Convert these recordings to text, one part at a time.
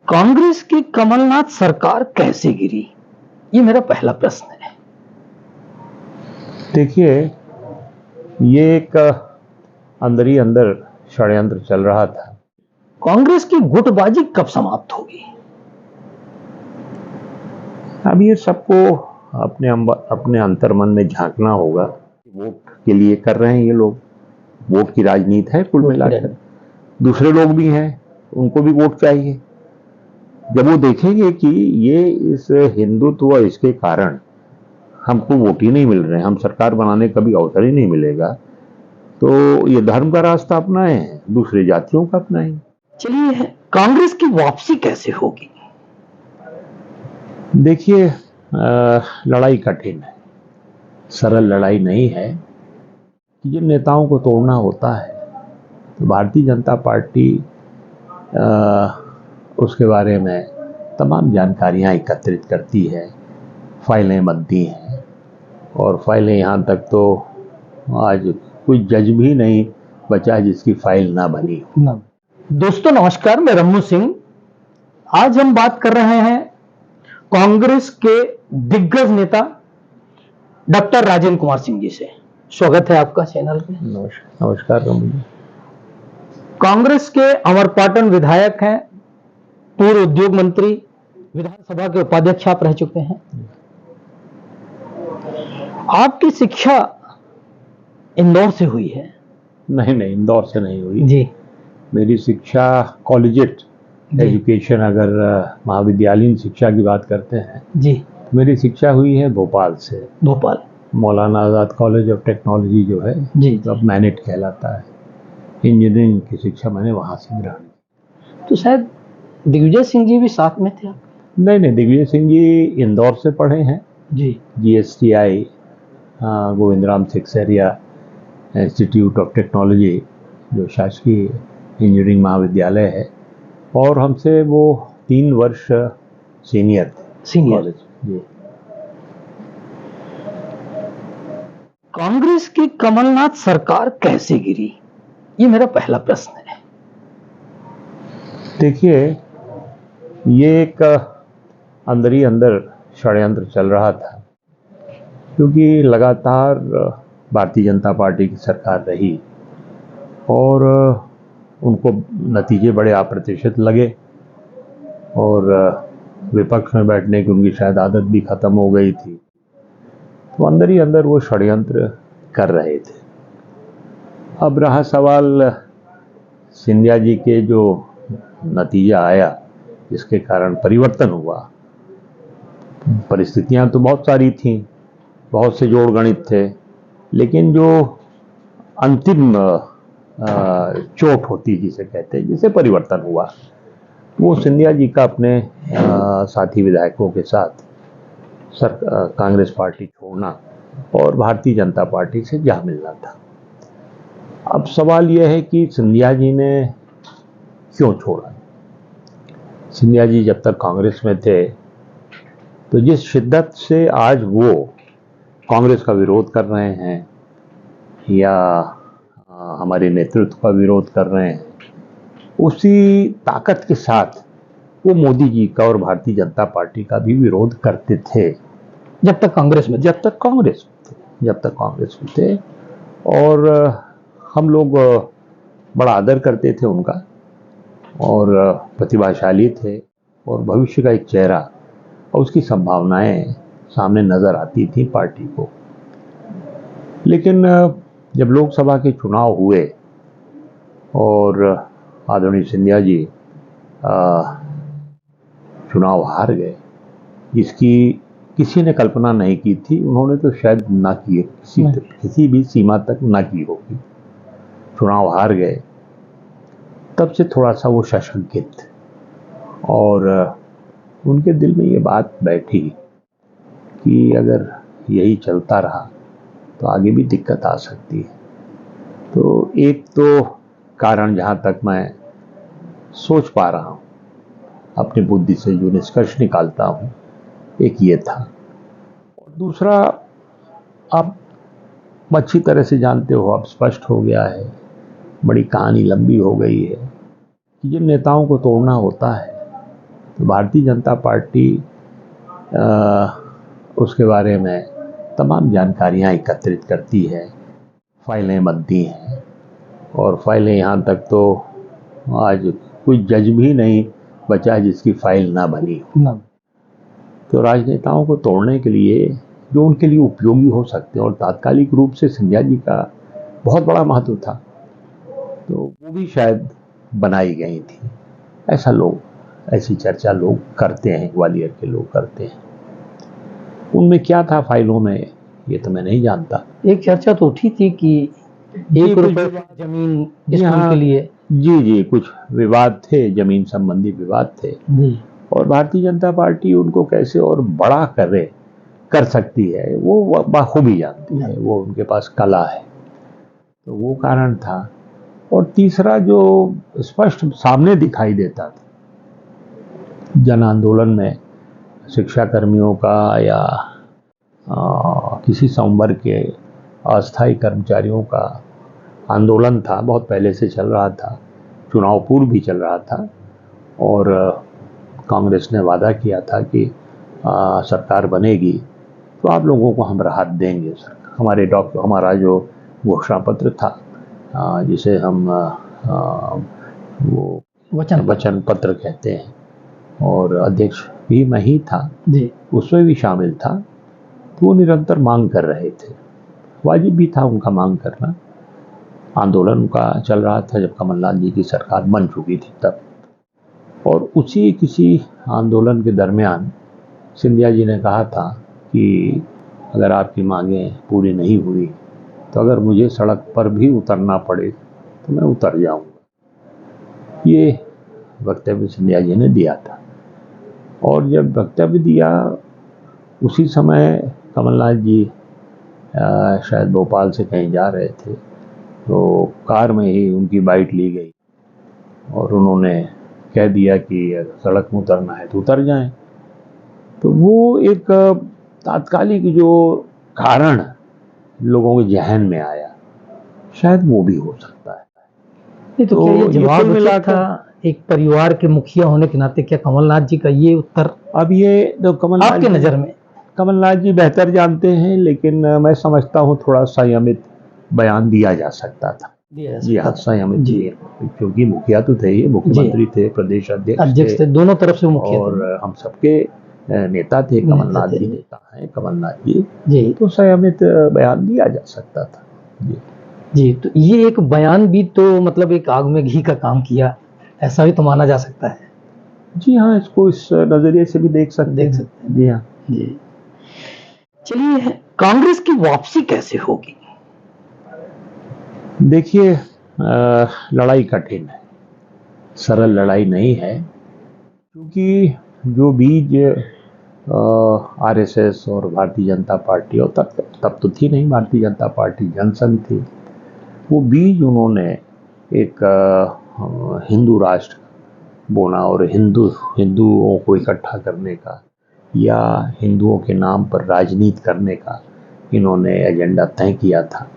कांग्रेस की कमलनाथ सरकार कैसे गिरी, ये मेरा पहला प्रश्न है। देखिए, ये एक अंदर ही अंदर षड्यंत्र चल रहा था। कांग्रेस की गुटबाजी कब समाप्त होगी? अब ये सबको अपने अंतर्मन में झांकना होगा। वोट के लिए कर रहे हैं ये लोग, वोट की राजनीति है कुल मिलाकर। दूसरे लोग भी हैं, उनको भी वोट चाहिए। जब वो देखेंगे कि ये इस हिंदुत्व इसके कारण हमको वोट ही नहीं मिल रहे, हम सरकार बनाने का भी अवसर ही नहीं मिलेगा, तो ये धर्म का रास्ता अपनाए, दूसरे जातियों का अपनाए। चलिए, कांग्रेस की वापसी कैसे होगी? देखिए, लड़ाई कठिन है, सरल लड़ाई नहीं है। जिन नेताओं को तोड़ना होता है तो भारतीय जनता पार्टी उसके बारे में तमाम जानकारियां एकत्रित करती है, फाइलें बनती हैं, और फाइलें यहाँ तक तो आज कोई जज भी नहीं बचा जिसकी फाइल ना बनी हो। दोस्तों नमस्कार, मैं रम्मू सिंह। आज हम बात कर रहे हैं कांग्रेस के दिग्गज नेता डॉक्टर राजेंद्र कुमार सिंह जी से। स्वागत है आपका चैनल पे। नमस्कार रम्मू जी। कांग्रेस के अमरपाटन विधायक हैं, पूर्व उद्योग मंत्री, विधानसभा के उपाध्यक्ष आप रह चुके हैं। आपकी शिक्षा इंदौर से हुई है? नहीं, इंदौर से नहीं हुई जी। मेरी शिक्षा कॉलेजिएट एजुकेशन, अगर महाविद्यालयीन शिक्षा की बात करते हैं जी, तो मेरी शिक्षा हुई है भोपाल से। भोपाल मौलाना आज़ाद कॉलेज ऑफ टेक्नोलॉजी जो है, जी, अब मैनेट कहलाता है। इंजीनियरिंग की शिक्षा मैंने वहाँ से ग्रहण की। तो शायद दिग्विजय सिंह जी भी साथ में थे आप? नहीं, दिग्विजय सिंह जी इंदौर से पढ़े हैं जी। GSTI Govindram Seksaria institute of technology, जो शासकीय इंजीनियरिंग महाविद्यालय है, और हमसे वो 3 वर्ष सीनियर थे कॉलेज। जी। कांग्रेस की कमलनाथ सरकार कैसे गिरी, ये मेरा पहला प्रश्न है। देखिए, ये एक अंदर ही अंदर षड्यंत्र चल रहा था, क्योंकि लगातार भारतीय जनता पार्टी की सरकार रही और उनको नतीजे बड़े अप्रत्याशित लगे, और विपक्ष में बैठने की उनकी शायद आदत भी खत्म हो गई थी, तो अंदर ही अंदर वो षड्यंत्र कर रहे थे। अब रहा सवाल सिंधिया जी के जो नतीजा आया, जिसके कारण परिवर्तन हुआ। परिस्थितियां तो बहुत सारी थीं, बहुत से जोड़ गणित थे, लेकिन जो अंतिम चोट होती जिसे कहते हैं, जिसे परिवर्तन हुआ, वो सिंधिया जी का अपने साथी विधायकों के साथ कांग्रेस पार्टी छोड़ना और भारतीय जनता पार्टी से जा मिलना था। अब सवाल यह है कि सिंधिया जी ने क्यों छोड़ा। सिंधिया जी जब तक कांग्रेस में थे तो जिस शिद्दत से आज वो कांग्रेस का विरोध कर रहे हैं या हमारे नेतृत्व का विरोध कर रहे हैं, उसी ताकत के साथ वो मोदी जी का और भारतीय जनता पार्टी का भी विरोध करते थे जब तक कांग्रेस में थे। और हम लोग बड़ा आदर करते थे उनका, और प्रतिभाशाली थे, और भविष्य का एक चेहरा और उसकी संभावनाएं सामने नजर आती थी पार्टी को। लेकिन जब लोकसभा के चुनाव हुए और आदरणीय सिंधिया जी चुनाव हार गए, जिसकी किसी ने कल्पना नहीं की थी, उन्होंने तो शायद ना की, किसी भी सीमा तक ना की होगी। चुनाव हार गए, तब से थोड़ा सा वो सशंकित, और उनके दिल में ये बात बैठी कि अगर यही चलता रहा तो आगे भी दिक्कत आ सकती है। तो एक तो कारण, जहाँ तक मैं सोच पा रहा हूँ, अपनी बुद्धि से जो निष्कर्ष निकालता हूँ, एक ये था। और दूसरा, आप अच्छी तरह से जानते हो, अब स्पष्ट हो गया है, बड़ी कहानी लंबी हो गई है, कि जिन नेताओं को तोड़ना होता है तो भारतीय जनता पार्टी उसके बारे में तमाम जानकारियां एकत्रित करती है, फाइलें बनती हैं, और फाइलें यहाँ तक तो आज कोई जज भी नहीं बचा जिसकी फाइल ना बनी हो। तो राजनेताओं को तोड़ने के लिए जो उनके लिए उपयोगी हो सकते हैं, और तात्कालिक रूप से सिंधिया जी का बहुत बड़ा महत्व था, तो वो भी शायद बनाई गई थी। ऐसी चर्चा लोग करते हैं, ग्वालियर के लोग करते हैं। उनमें क्या था फाइलों में, ये तो मैं नहीं जानता। एक चर्चा तो उठी थी कि 1 रुपए जमीन स्कूल के लिए। जी, कुछ विवाद थे, जमीन संबंधी विवाद थे, और भारतीय जनता पार्टी उनको कैसे और बड़ा कर सकती है वो बखूबी जानती है, वो उनके पास कला है, तो वो कारण था। और तीसरा जो स्पष्ट सामने दिखाई देता था जन आंदोलन में, शिक्षा कर्मियों का या किसी संवर्ग के अस्थायी कर्मचारियों का आंदोलन था, बहुत पहले से चल रहा था, चुनाव पूर्व भी चल रहा था, और कांग्रेस ने वादा किया था कि सरकार बनेगी तो आप लोगों को हम राहत देंगे। हमारा जो घोषणा पत्र था, जिसे हम वो वचन पत्र कहते हैं, और अध्यक्ष भी मैं ही था जी, उसमें भी शामिल था। तो वो निरंतर मांग कर रहे थे, वाजिब भी था उनका मांग करना। आंदोलन उनका चल रहा था जब कमलनाथ जी की सरकार बन चुकी थी तब, और उसी किसी आंदोलन के दरमियान सिंधिया जी ने कहा था कि अगर आपकी मांगें पूरी नहीं हुई तो अगर मुझे सड़क पर भी उतरना पड़े तो मैं उतर जाऊंगा। ये वक्तव्य सिंधिया जी ने दिया था, और जब वक्तव्य दिया उसी समय कमलनाथ जी शायद भोपाल से कहीं जा रहे थे, तो कार में ही उनकी बाइट ली गई और उन्होंने कह दिया कि सड़क में उतरना है तो उतर जाएं। तो वो एक तात्कालिक जो कारण लोगों के जहन में आया, शायद वो भी हो सकता है। नहीं तो क्या ये जवाब मिला था एक परिवार के मुखिया होने के नाते, क्या कमलनाथ जी का ये उत्तर, अब ये तो कमलनाथ आपके नजर में? कमलनाथ जी बेहतर जानते हैं, लेकिन मैं समझता हूँ थोड़ा संयमित बयान दिया जा सकता था। जी हाँ, संयमित जी, क्योंकि मुखिया तो थे, मुख्यमंत्री थे, प्रदेश अध्यक्ष थे, दोनों तरफ से मुखिया, और हम सबके नेता थे। कमलनाथ जी नेता हैं, कमलनाथ जी, तो संयमित बयान दिया जा सकता था। जी, तो ये एक बयान भी तो मतलब एक आग में घी का काम किया, ऐसा भी तो माना जा सकता है। जी हाँ, इसको इस नजरिए से भी देख सकते हैं। जी हाँ जी। चलिए, कांग्रेस की वापसी कैसे होगी? देखिए, लड़ाई कठिन है, सरल लड़ाई नहीं है, क्योंकि जो बीज आरएसएस और भारतीय जनता पार्टी, और तब तो थी नहीं भारतीय जनता पार्टी, जनसंघ थी, वो बीज उन्होंने एक हिंदू राष्ट्र बोना और हिंदुओं को इकट्ठा करने का या हिंदुओं के नाम पर राजनीति करने का इन्होंने एजेंडा तय किया था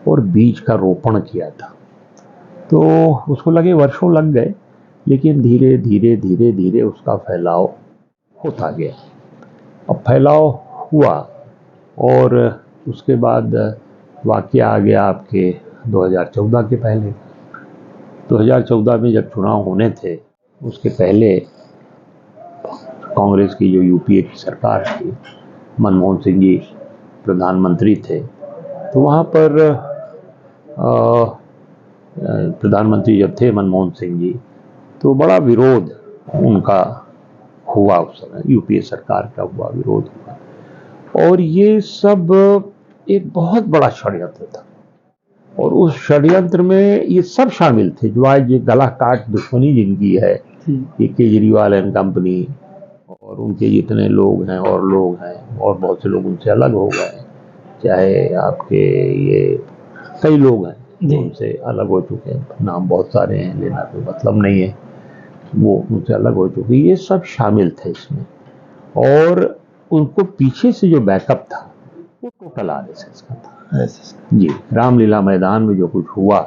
और बीज का रोपण किया था। तो उसको वर्षों लग गए, लेकिन धीरे धीरे धीरे धीरे उसका फैलाव होता गया। अब फैलाव हुआ, और उसके बाद वाकया आ गया आपके 2014 के पहले। 2014 में जब चुनाव होने थे, उसके पहले कांग्रेस की जो यूपीए की सरकार थी, मनमोहन सिंह जी प्रधानमंत्री थे, तो वहाँ पर प्रधानमंत्री जब थे मनमोहन सिंह जी, तो बड़ा विरोध उनका हुआ, उस समय यूपीए सरकार का हुआ, विरोध हुआ, और ये सब एक बहुत बड़ा षड्यंत्र था। और उस षड्यंत्र में ये सब शामिल थे जो आज ये गला काट दुश्मनी जिनकी है, ये केजरीवाल एंड कंपनी, और उनके जितने लोग हैं और बहुत से लोग उनसे अलग हो गए, चाहे आपके ये कई लोग हैं जो उनसे अलग हो चुके हैं, नाम बहुत सारे हैं, लेना कोई मतलब नहीं है, वो उनसे अलग हो चुके, ये सब शामिल थे इसमें। और उनको पीछे से जो बैकअप था वो टोटल आरएसएस का था। जी, रामलीला मैदान में जो कुछ हुआ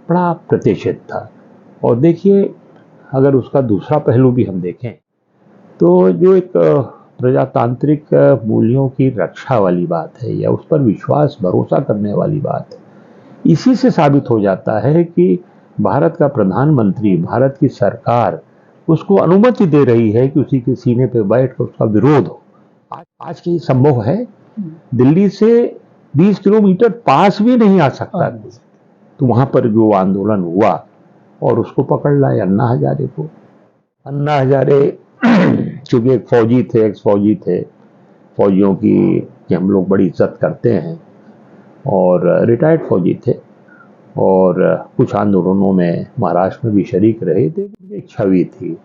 बड़ा प्रतिशत था। और देखिए, अगर उसका दूसरा पहलू भी हम देखें तो जो एक प्रजातांत्रिक मूल्यों की रक्षा वाली बात है या उस पर विश्वास भरोसा करने वाली बात है, इसी से साबित हो जाता है कि भारत का प्रधानमंत्री, भारत की सरकार उसको अनुमति दे रही है कि उसी के सीने पे बैठकर उसका विरोध हो। आज के संभव है, दिल्ली से 20 किलोमीटर पास भी नहीं आ सकता, तो वहां पर जो आंदोलन हुआ और उसको पकड़ लाए अन्ना हजारे को। अन्ना हजारे चूंकि एक फौजी थे, एक्स फौजी थे, फौजियों की हम लोग बड़ी इज्जत करते हैं, और रिटायर्ड फौजी थे, और कुछ आंदोलनों में महाराष्ट्र में भी शरीक रहे थे। एक छवि थी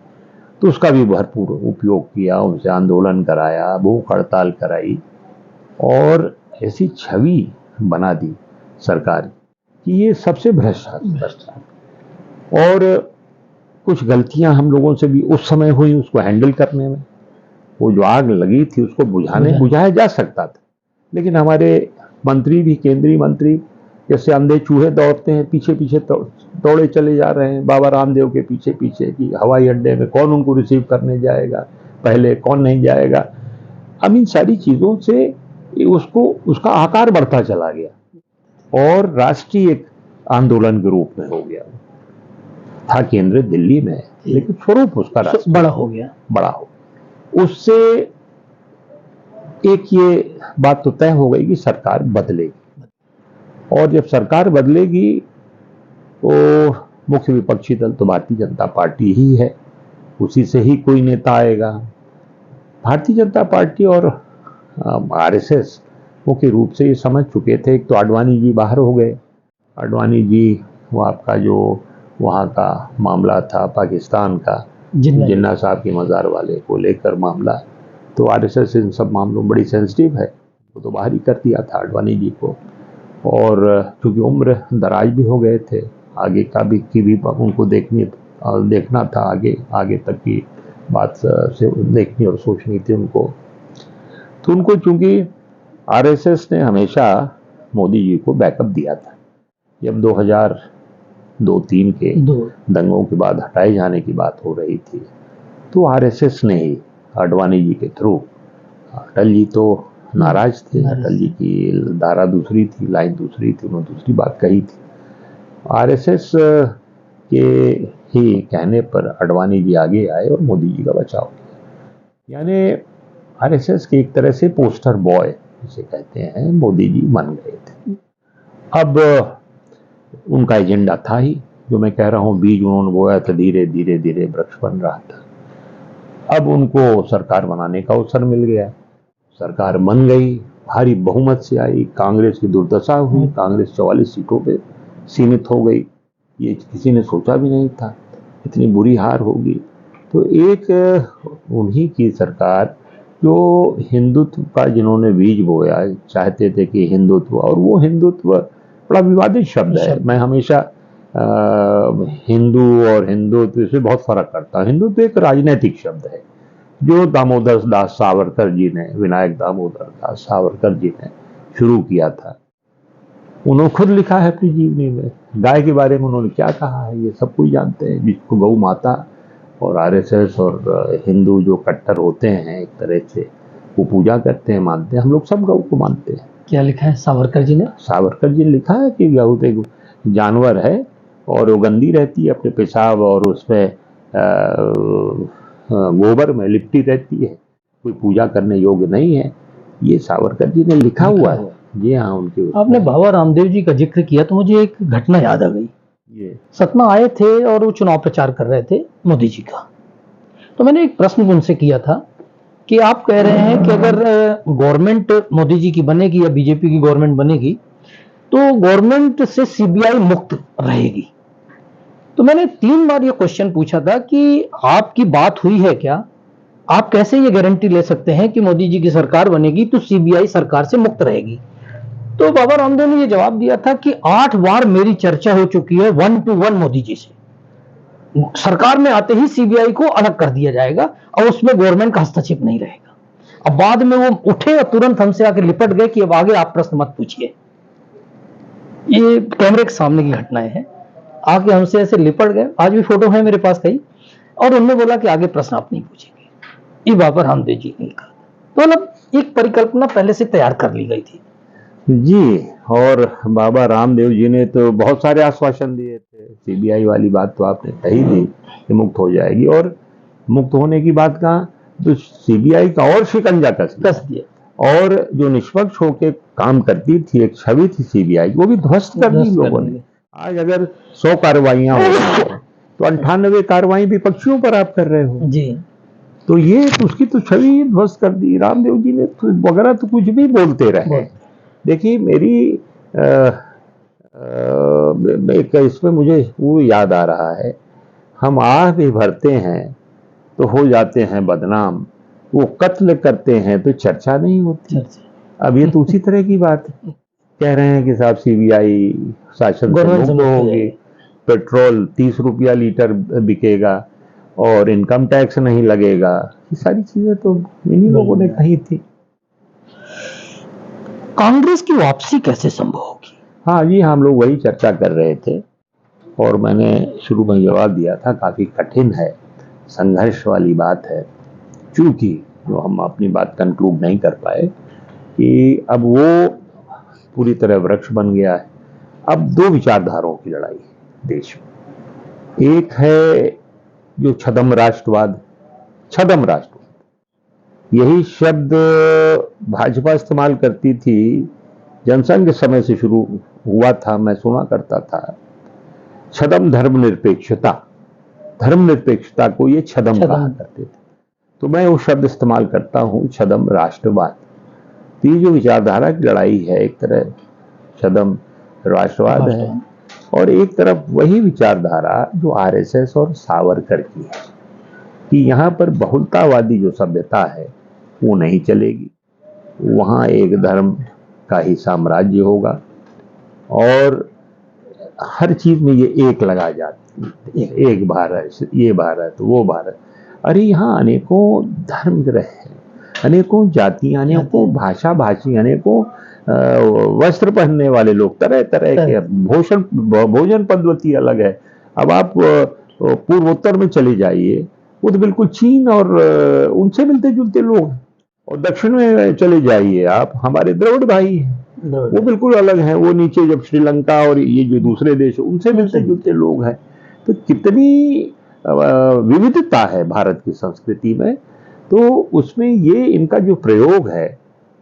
तो उसका भी भरपूर उपयोग किया, उनसे आंदोलन कराया, भूख हड़ताल कराई, और ऐसी छवि बना दी सरकार कि ये सबसे भ्रष्टाचार। और कुछ गलतियां हम लोगों से भी उस समय हुई उसको हैंडल करने में। वो जो आग लगी थी उसको बुझाया जा सकता था, लेकिन हमारे मंत्री भी, केंद्रीय मंत्री जैसे अंधे चूहे दौड़ते हैं, पीछे पीछे दौड़े चले जा रहे हैं बाबा रामदेव के पीछे पीछे कि हवाई अड्डे में कौन उनको रिसीव करने जाएगा पहले, कौन नहीं जाएगा। अब इन सारी चीजों से उसका आकार बढ़ता चला गया और राष्ट्रीय एक आंदोलन के रूप में हो गया। था केंद्र दिल्ली में, लेकिन स्वरूप उसका बड़ा हो गया। उससे एक ये बात तो तय हो गई कि सरकार बदलेगी, और जब सरकार बदलेगी तो मुख्य विपक्षी दल तो भारतीय जनता पार्टी ही है, उसी से ही कोई नेता आएगा। भारतीय जनता पार्टी और आरएसएस मुख्य रूप से ये समझ चुके थे। एक तो आडवाणी जी बाहर हो गए, आडवाणी जी वो आपका जो वहाँ का मामला था पाकिस्तान का, जिन्ना साहब की मज़ार वाले को लेकर मामला, तो आरएसएस इन सब मामलों में बड़ी सेंसिटिव है, वो तो बाहर ही कर दिया था आडवाणी जी को। और क्योंकि उम्र दराज भी हो गए थे, आगे का भी उनको देखना था, आगे तक की बात से देखनी और सोचनी थी उनको। तो उनको चूंकि आरएसएस ने हमेशा मोदी जी को बैकअप दिया था। जब 2002-03 के दंगों के बाद हटाए जाने की बात हो रही थी, तो आरएसएस ने ही आडवाणी जी के थ्रू, अटल जी तो नाराज थे, अटल जी की धारा दूसरी थी, लाइन दूसरी थी, उन्होंने दूसरी बात कही थी। आरएसएस के ही कहने पर आडवाणी जी आगे आए और मोदी जी का बचाव किया। यानी आरएसएस के एक तरह से पोस्टर बॉय जिसे कहते हैं मोदी जी बन गए थे। अब उनका एजेंडा था ही, जो मैं कह रहा हूं, बीज उन्होंने बोया था, धीरे धीरे धीरे वृक्ष बन रहा था। अब उनको सरकार बनाने का अवसर मिल गया, सरकार बन गई, भारी बहुमत से आई। कांग्रेस की दुर्दशा हुई, कांग्रेस 44 सीटों पे सीमित हो गई, ये किसी ने सोचा भी नहीं था इतनी बुरी हार होगी। तो एक उन्हीं की सरकार जो हिंदुत्व का जिन्होंने बीज बोया, चाहते थे कि हिंदुत्व, और वो हिंदुत्व बड़ा विवादित शब्द है। मैं हमेशा हिंदू और हिंदुत्व से बहुत फर्क करता हूँ। हिंदुत्व एक राजनीतिक शब्द है जो दामोदर दास सावरकर जी ने, विनायक दामोदर दास सावरकर जी ने शुरू किया था। उन्होंने खुद लिखा है अपनी जीवनी में, गाय के बारे में उन्होंने क्या कहा है ये सब कोई जानते हैं, जिसको गौ माता, और आरएसएस और हिंदू जो कट्टर होते हैं एक तरह से, वो पूजा करते हैं, मानते हैं। हम लोग सब गौ को मानते हैं। क्या लिखा है सावरकर जी ने? सावरकर जी ने लिखा है कि गौ एक जानवर है और वो गंदी रहती है, अपने पेशाब और उसमें गोबर में लिपटी रहती है, कोई पूजा करने योग्य नहीं है। ये सावरकर जी ने लिखा हुआ है। जी हाँ, उनके। आपने बाबा रामदेव जी का जिक्र किया तो मुझे एक घटना याद आ गई। ये सतना आए थे और वो चुनाव प्रचार कर रहे थे मोदी जी का। तो मैंने एक प्रश्न उनसे किया था कि आप कह रहे हैं कि अगर गवर्नमेंट मोदी जी की बनेगी या बीजेपी की गवर्नमेंट बनेगी तो गवर्नमेंट से सीबीआई मुक्त रहेगी। तो मैंने 3 बार ये क्वेश्चन पूछा था कि आपकी बात हुई है क्या? आप कैसे ये गारंटी ले सकते हैं कि मोदी जी की सरकार बनेगी तो सीबीआई सरकार से मुक्त रहेगी? तो बाबा रामदेव ने ये जवाब दिया था कि 8 बार मेरी चर्चा हो चुकी है 1 to 1 मोदी जी से। सरकार में आते ही सीबीआई को अलग कर दिया जाएगा और उसमें गवर्नमेंट का हस्तक्षेप नहीं रहेगा। अब बाद में वो उठे और तुरंत हमसे आके लिपट गए कि अब आगे आप प्रश्न मत पूछिए। ये कैमरे के सामने की घटनाएं हैं। आके हमसे ऐसे लिपट गए, आज भी फोटो है मेरे पास कई, और उन्होंने बोला कि आगे प्रश्न आप नहीं पूछेंगे। ये बाबर रामदेव जी ने कहा। तो मतलब एक परिकल्पना पहले से तैयार कर ली गई थी। जी, और बाबा रामदेव जी ने तो बहुत सारे आश्वासन दिए थे। सीबीआई वाली बात तो आपने कही थी कि मुक्त हो जाएगी, और मुक्त होने की बात कहाँ, तो सीबीआई का और शिकंजा कस दिया, और जो निष्पक्ष होकर काम करती थी, एक छवि थी सीबीआई, वो भी ध्वस्त कर दी लोगों ने। आज अगर 100 कार्रवाइयां हो रही हैं, तो 98 कार्रवाई विपक्षियों पर आप कर रहे हो जी। तो ये तो उसकी तो छवि ध्वस्त कर दी। रामदेव जी ने तो वगैरह तो कुछ भी बोलते रहे। देखिए मेरी एक इसमें मुझे वो याद आ रहा है, हम आह भी भरते हैं तो हो जाते हैं बदनाम, वो कत्ल करते हैं तो चर्चा नहीं होती। अब ये तो उसी तरह की बात है। कह रहे हैं कि साहब सीबीआई शासन से मुक्त होगी, पेट्रोल 30 रुपया लीटर बिकेगा और इनकम टैक्स नहीं लगेगा। ये सारी चीजें तो इन्हीं लोगों ने कही थी। कांग्रेस की वापसी कैसे संभव होगी? हाँ जी, हम लोग वही चर्चा कर रहे थे, और मैंने शुरू में जवाब दिया था, काफी कठिन है, संघर्ष वाली बात है। क्योंकि जो हम अपनी बात कंक्लूड नहीं कर पाए कि अब वो पूरी तरह वृक्ष बन गया है। अब दो विचारधाराओं की लड़ाई है देश में। एक है जो छद्म राष्ट्रवाद, यही शब्द भाजपा इस्तेमाल करती थी, जनसंघ के समय से शुरू हुआ था, मैं सुना करता था। छद्म धर्मनिरपेक्षता को ये छद्म कहा करते थे, तो मैं वो शब्द इस्तेमाल करता हूं, छद्म राष्ट्रवाद। तो ये जो विचारधारा की लड़ाई है, एक तरह छद्म राष्ट्रवाद है, और एक तरफ वही विचारधारा जो आरएसएस और सावरकर की है कि यहाँ पर बहुलतावादी जो सभ्यता है वो नहीं चलेगी, वहाँ एक धर्म का ही साम्राज्य होगा, और हर चीज में ये एक लगा जाती है, एक भारत, ये भारत, वो भारत। अरे यहाँ अनेकों धर्म रहे, अनेकों जातियां, अनेकों भाषा भाषी, अनेकों वस्त्र पहनने वाले लोग, तरह तरह के भोजन पद्धति अलग है। अब आप पूर्वोत्तर में चले जाइए, वो तो बिल्कुल चीन और उनसे मिलते जुलते लोग हैं, और दक्षिण में चले जाइए आप, हमारे द्रविड़ भाई हैं, वो बिल्कुल अलग हैं। वो नीचे जब श्रीलंका और ये जो दूसरे देश उनसे मिलते जुलते लोग हैं। तो कितनी विविधता है भारत की संस्कृति में। तो उसमें ये इनका जो प्रयोग है,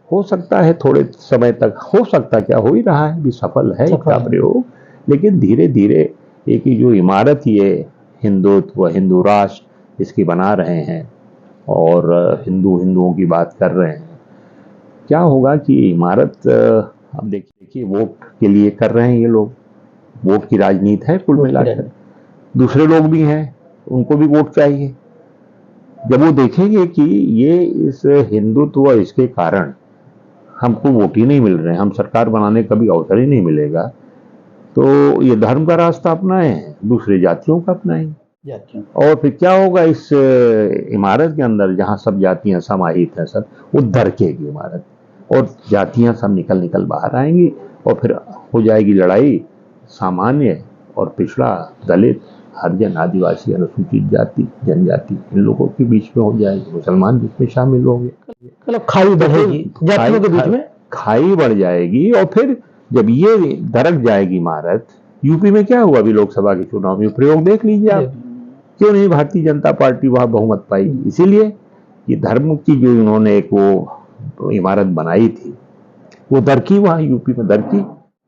हो सकता है थोड़े समय तक, हो सकता क्या हो ही रहा है भी, सफल है इसका प्रयोग, लेकिन धीरे धीरे एक जो इमारत ये हिंदुत्व, हिंदू राष्ट्र इसकी बना रहे हैं, और हिंदुओं की बात कर रहे हैं, क्या होगा कि इमारत, अब देखिए वोट के लिए कर रहे हैं ये लोग, वोट की राजनीति है कुल मिलाकर। दूसरे लोग भी हैं, उनको भी वोट चाहिए। जब वो देखेंगे कि ये इस हिंदुत्व इसके कारण हमको वोट ही नहीं मिल रहे हैं, हम सरकार बनाने का भी अवसर ही नहीं मिलेगा, तो ये धर्म का रास्ता अपनाए, दूसरे जातियों का अपनाएं, और फिर क्या होगा, इस इमारत के अंदर जहां सब जातियां समाहित हैं, सब वो धड़केगी इमारत, और जातियां सब निकल बाहर आएंगी, और फिर हो जाएगी लड़ाई सामान्य और पिछड़ा, दलित, हरिजन, आदिवासी, अनुसूचित जाति, जनजाति, इन लोगों के बीच में हो जाएगी, मुसलमान बीच में शामिल होंगे, मतलब खाई बढ़ेगी, जातियों के बीच में खाई बढ़ जाएगी। और फिर जब ये धड़क जाएगी इमारत, यूपी में क्या हुआ अभी लोकसभा के चुनाव में, प्रयोग देख लीजिए आप, क्यों नहीं भारतीय जनता पार्टी वहां बहुमत पाई? इसीलिए कि धर्म की जो उन्होंने एक वो इमारत बनाई थी, वो दरकी, वहां यूपी में दरकी।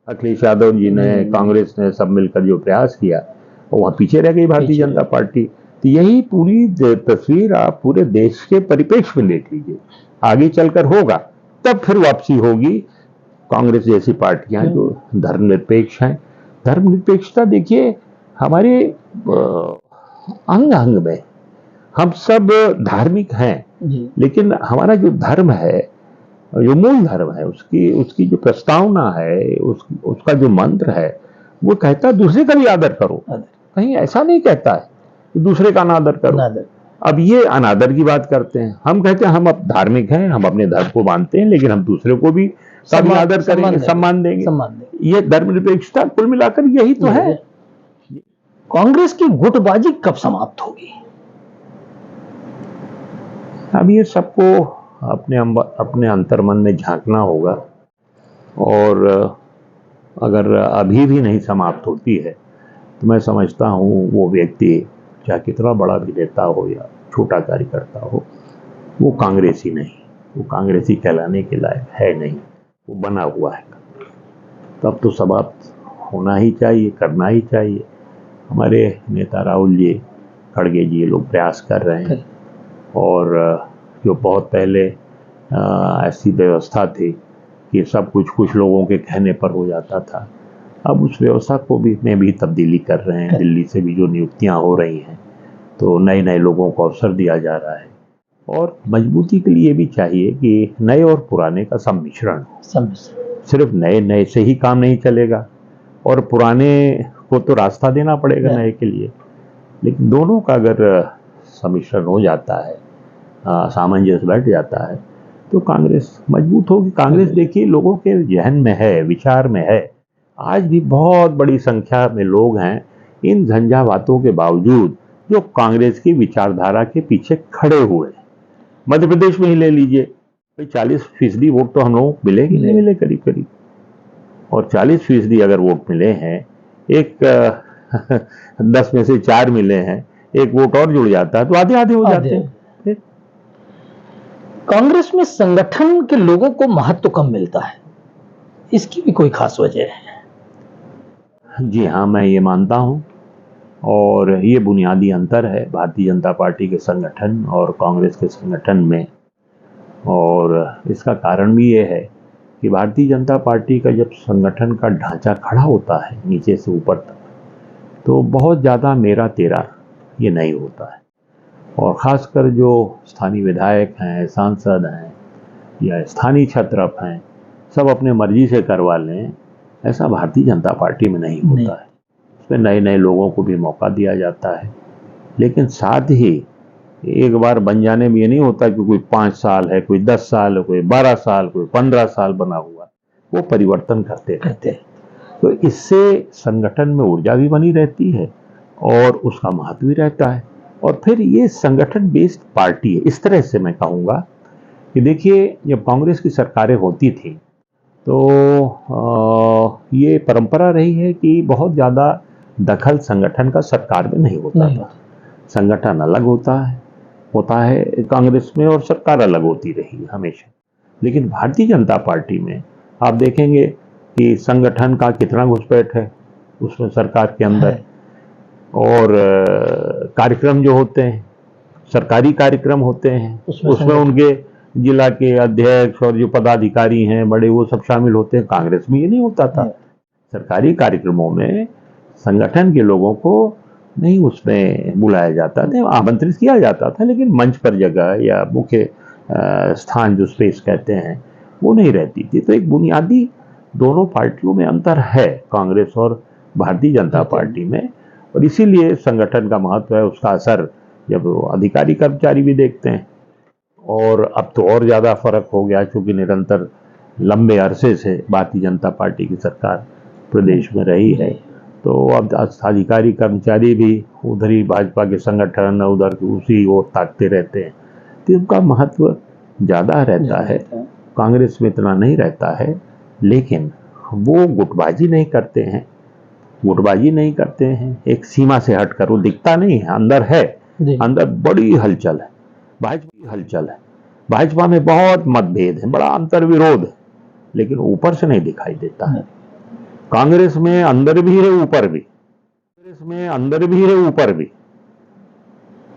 अखिलेश यादव जी ने, कांग्रेस ने सब मिलकर जो प्रयास किया, और वहां पीछे रह गई भारतीय जनता पार्टी। तो यही पूरी तस्वीर आप पूरे देश के परिप्रेक्ष्य में देख लीजिए, आगे चलकर होगा, तब फिर वापसी होगी कांग्रेस जैसी पार्टियां जो धर्मनिरपेक्ष हैं। धर्मनिरपेक्षता देखिए हमारे अंग अंग में, हम सब धार्मिक हैं, लेकिन हमारा जो धर्म है, जो मूल धर्म है, उसकी जो प्रस्तावना है, उसका जो मंत्र है, वो कहता है दूसरे का भी आदर करो। कहीं ऐसा नहीं कहता है कि दूसरे का अनादर करो। अब ये अनादर की बात करते हैं, हम कहते हैं हम अब धार्मिक हैं, हम अपने धर्म को मानते हैं, लेकिन हम दूसरे को भी कभी आदर करेंगे, सम्मान देंगे। ये धर्मनिरपेक्षता कुल मिलाकर यही तो है। कांग्रेस की गुटबाजी कब समाप्त होगी? अब ये सबको अपने अंतर्मन में झांकना होगा, और अगर अभी भी नहीं समाप्त होती है तो मैं समझता हूँ वो व्यक्ति, चाहे कितना बड़ा भी नेता हो या छोटा कार्यकर्ता हो, वो कांग्रेसी नहीं, वो कांग्रेसी कहलाने के लायक है नहीं, वो बना हुआ है। तब तो समाप्त होना ही चाहिए, करना ही चाहिए। हमारे नेता राहुल जी, खड़गे जी, ये लोग प्रयास कर रहे हैं, और जो बहुत पहले ऐसी व्यवस्था थी कि सब कुछ लोगों के कहने पर हो जाता था, अब उस व्यवस्था को में भी तब्दीली कर रहे हैं। दिल्ली से भी जो नियुक्तियां हो रही हैं, तो नए नए लोगों को अवसर दिया जा रहा है, और मजबूती के लिए भी चाहिए कि नए और पुराने का सम्मिश्रण हो। सिर्फ नए से ही काम नहीं चलेगा, और पुराने को तो रास्ता देना पड़ेगा नए के लिए, लेकिन दोनों का अगर सम्मिश्रण हो जाता है, सामंजस्य बैठ जाता है, तो कांग्रेस मजबूत होगी। कांग्रेस देखिए लोगों के जहन में है, विचार में है। आज भी बहुत बड़ी संख्या में लोग हैं इन झंझावातों के बावजूद जो कांग्रेस की विचारधारा के पीछे खड़े हुए हैं। मध्य प्रदेश में ही ले लीजिए, 40% वोट तो हम लोगों को मिले कि नहीं मिले करीब करीब, और 40% अगर वोट मिले हैं, एक 10 में से 4 मिले हैं, एक वोट और जुड़ जाता है तो आधे आधे हो जाते हैं। कांग्रेस में संगठन के लोगों को महत्व कम मिलता है, इसकी भी कोई खास वजह है? जी हाँ, मैं ये मानता हूँ, और ये बुनियादी अंतर है भारतीय जनता पार्टी के संगठन और कांग्रेस के संगठन में। और इसका कारण भी ये है कि भारतीय जनता पार्टी का जब संगठन का ढांचा खड़ा होता है नीचे से ऊपर तक, तो बहुत ज़्यादा मेरा तेरा ये नहीं होता है, और ख़ासकर जो स्थानीय विधायक हैं, सांसद हैं या स्थानीय छत्रप हैं, सब अपने मर्जी से करवा लें, ऐसा भारतीय जनता पार्टी में नहीं होता है। उसमें नए नए लोगों को भी मौका दिया जाता है, लेकिन साथ ही एक बार बन जाने में ये नहीं होता कि कोई 5 साल है, कोई 10 साल है, कोई 12 साल, कोई 15 साल बना हुआ, वो परिवर्तन करते रहते हैं। तो इससे संगठन में ऊर्जा भी बनी रहती है और उसका महत्व भी रहता है, और फिर ये संगठन बेस्ड पार्टी है। इस तरह से मैं कहूँगा कि देखिए, जब कांग्रेस की सरकारें होती थी तो ये परंपरा रही है कि बहुत ज़्यादा दखल संगठन का सरकार में नहीं होता था। संगठन अलग होता है कांग्रेस में, और सरकार अलग होती रही हमेशा। लेकिन भारतीय जनता पार्टी में आप देखेंगे कि संगठन का कितना घुसपैठ है उसमें सरकार के अंदर, और कार्यक्रम जो होते हैं, सरकारी कार्यक्रम होते हैं, उसमें उनके जिला के अध्यक्ष और जो पदाधिकारी हैं बड़े, वो सब शामिल होते हैं। कांग्रेस में ये नहीं होता था। सरकारी कार्यक्रमों में संगठन के लोगों को नहीं उसमें बुलाया जाता था, आमंत्रित किया जाता था, लेकिन मंच पर जगह या मुख्य स्थान जो स्पेस कहते हैं वो नहीं रहती थी। तो एक बुनियादी दोनों पार्टियों में अंतर है, कांग्रेस और भारतीय जनता पार्टी में, और इसीलिए संगठन का महत्व है, उसका असर जब अधिकारी कर्मचारी भी देखते हैं। और अब तो और ज़्यादा फर्क हो गया, क्योंकि निरंतर लंबे अरसे से भारतीय जनता पार्टी की सरकार प्रदेश में रही है, तो अब अधिकारी कर्मचारी भी उधर ही भाजपा के संगठन उधर उसी ओर ताकते रहते हैं, तो उनका महत्व ज़्यादा रहता है। कांग्रेस में इतना नहीं रहता है, लेकिन वो गुटबाजी नहीं करते हैं, एक सीमा से हटकर। वो दिखता नहीं है, अंदर है, अंदर बड़ी हलचल है, भाजपा में बहुत मतभेद है, बड़ा अंतर विरोध है, लेकिन ऊपर से नहीं दिखाई देता है। कांग्रेस में अंदर भी है, ऊपर भी,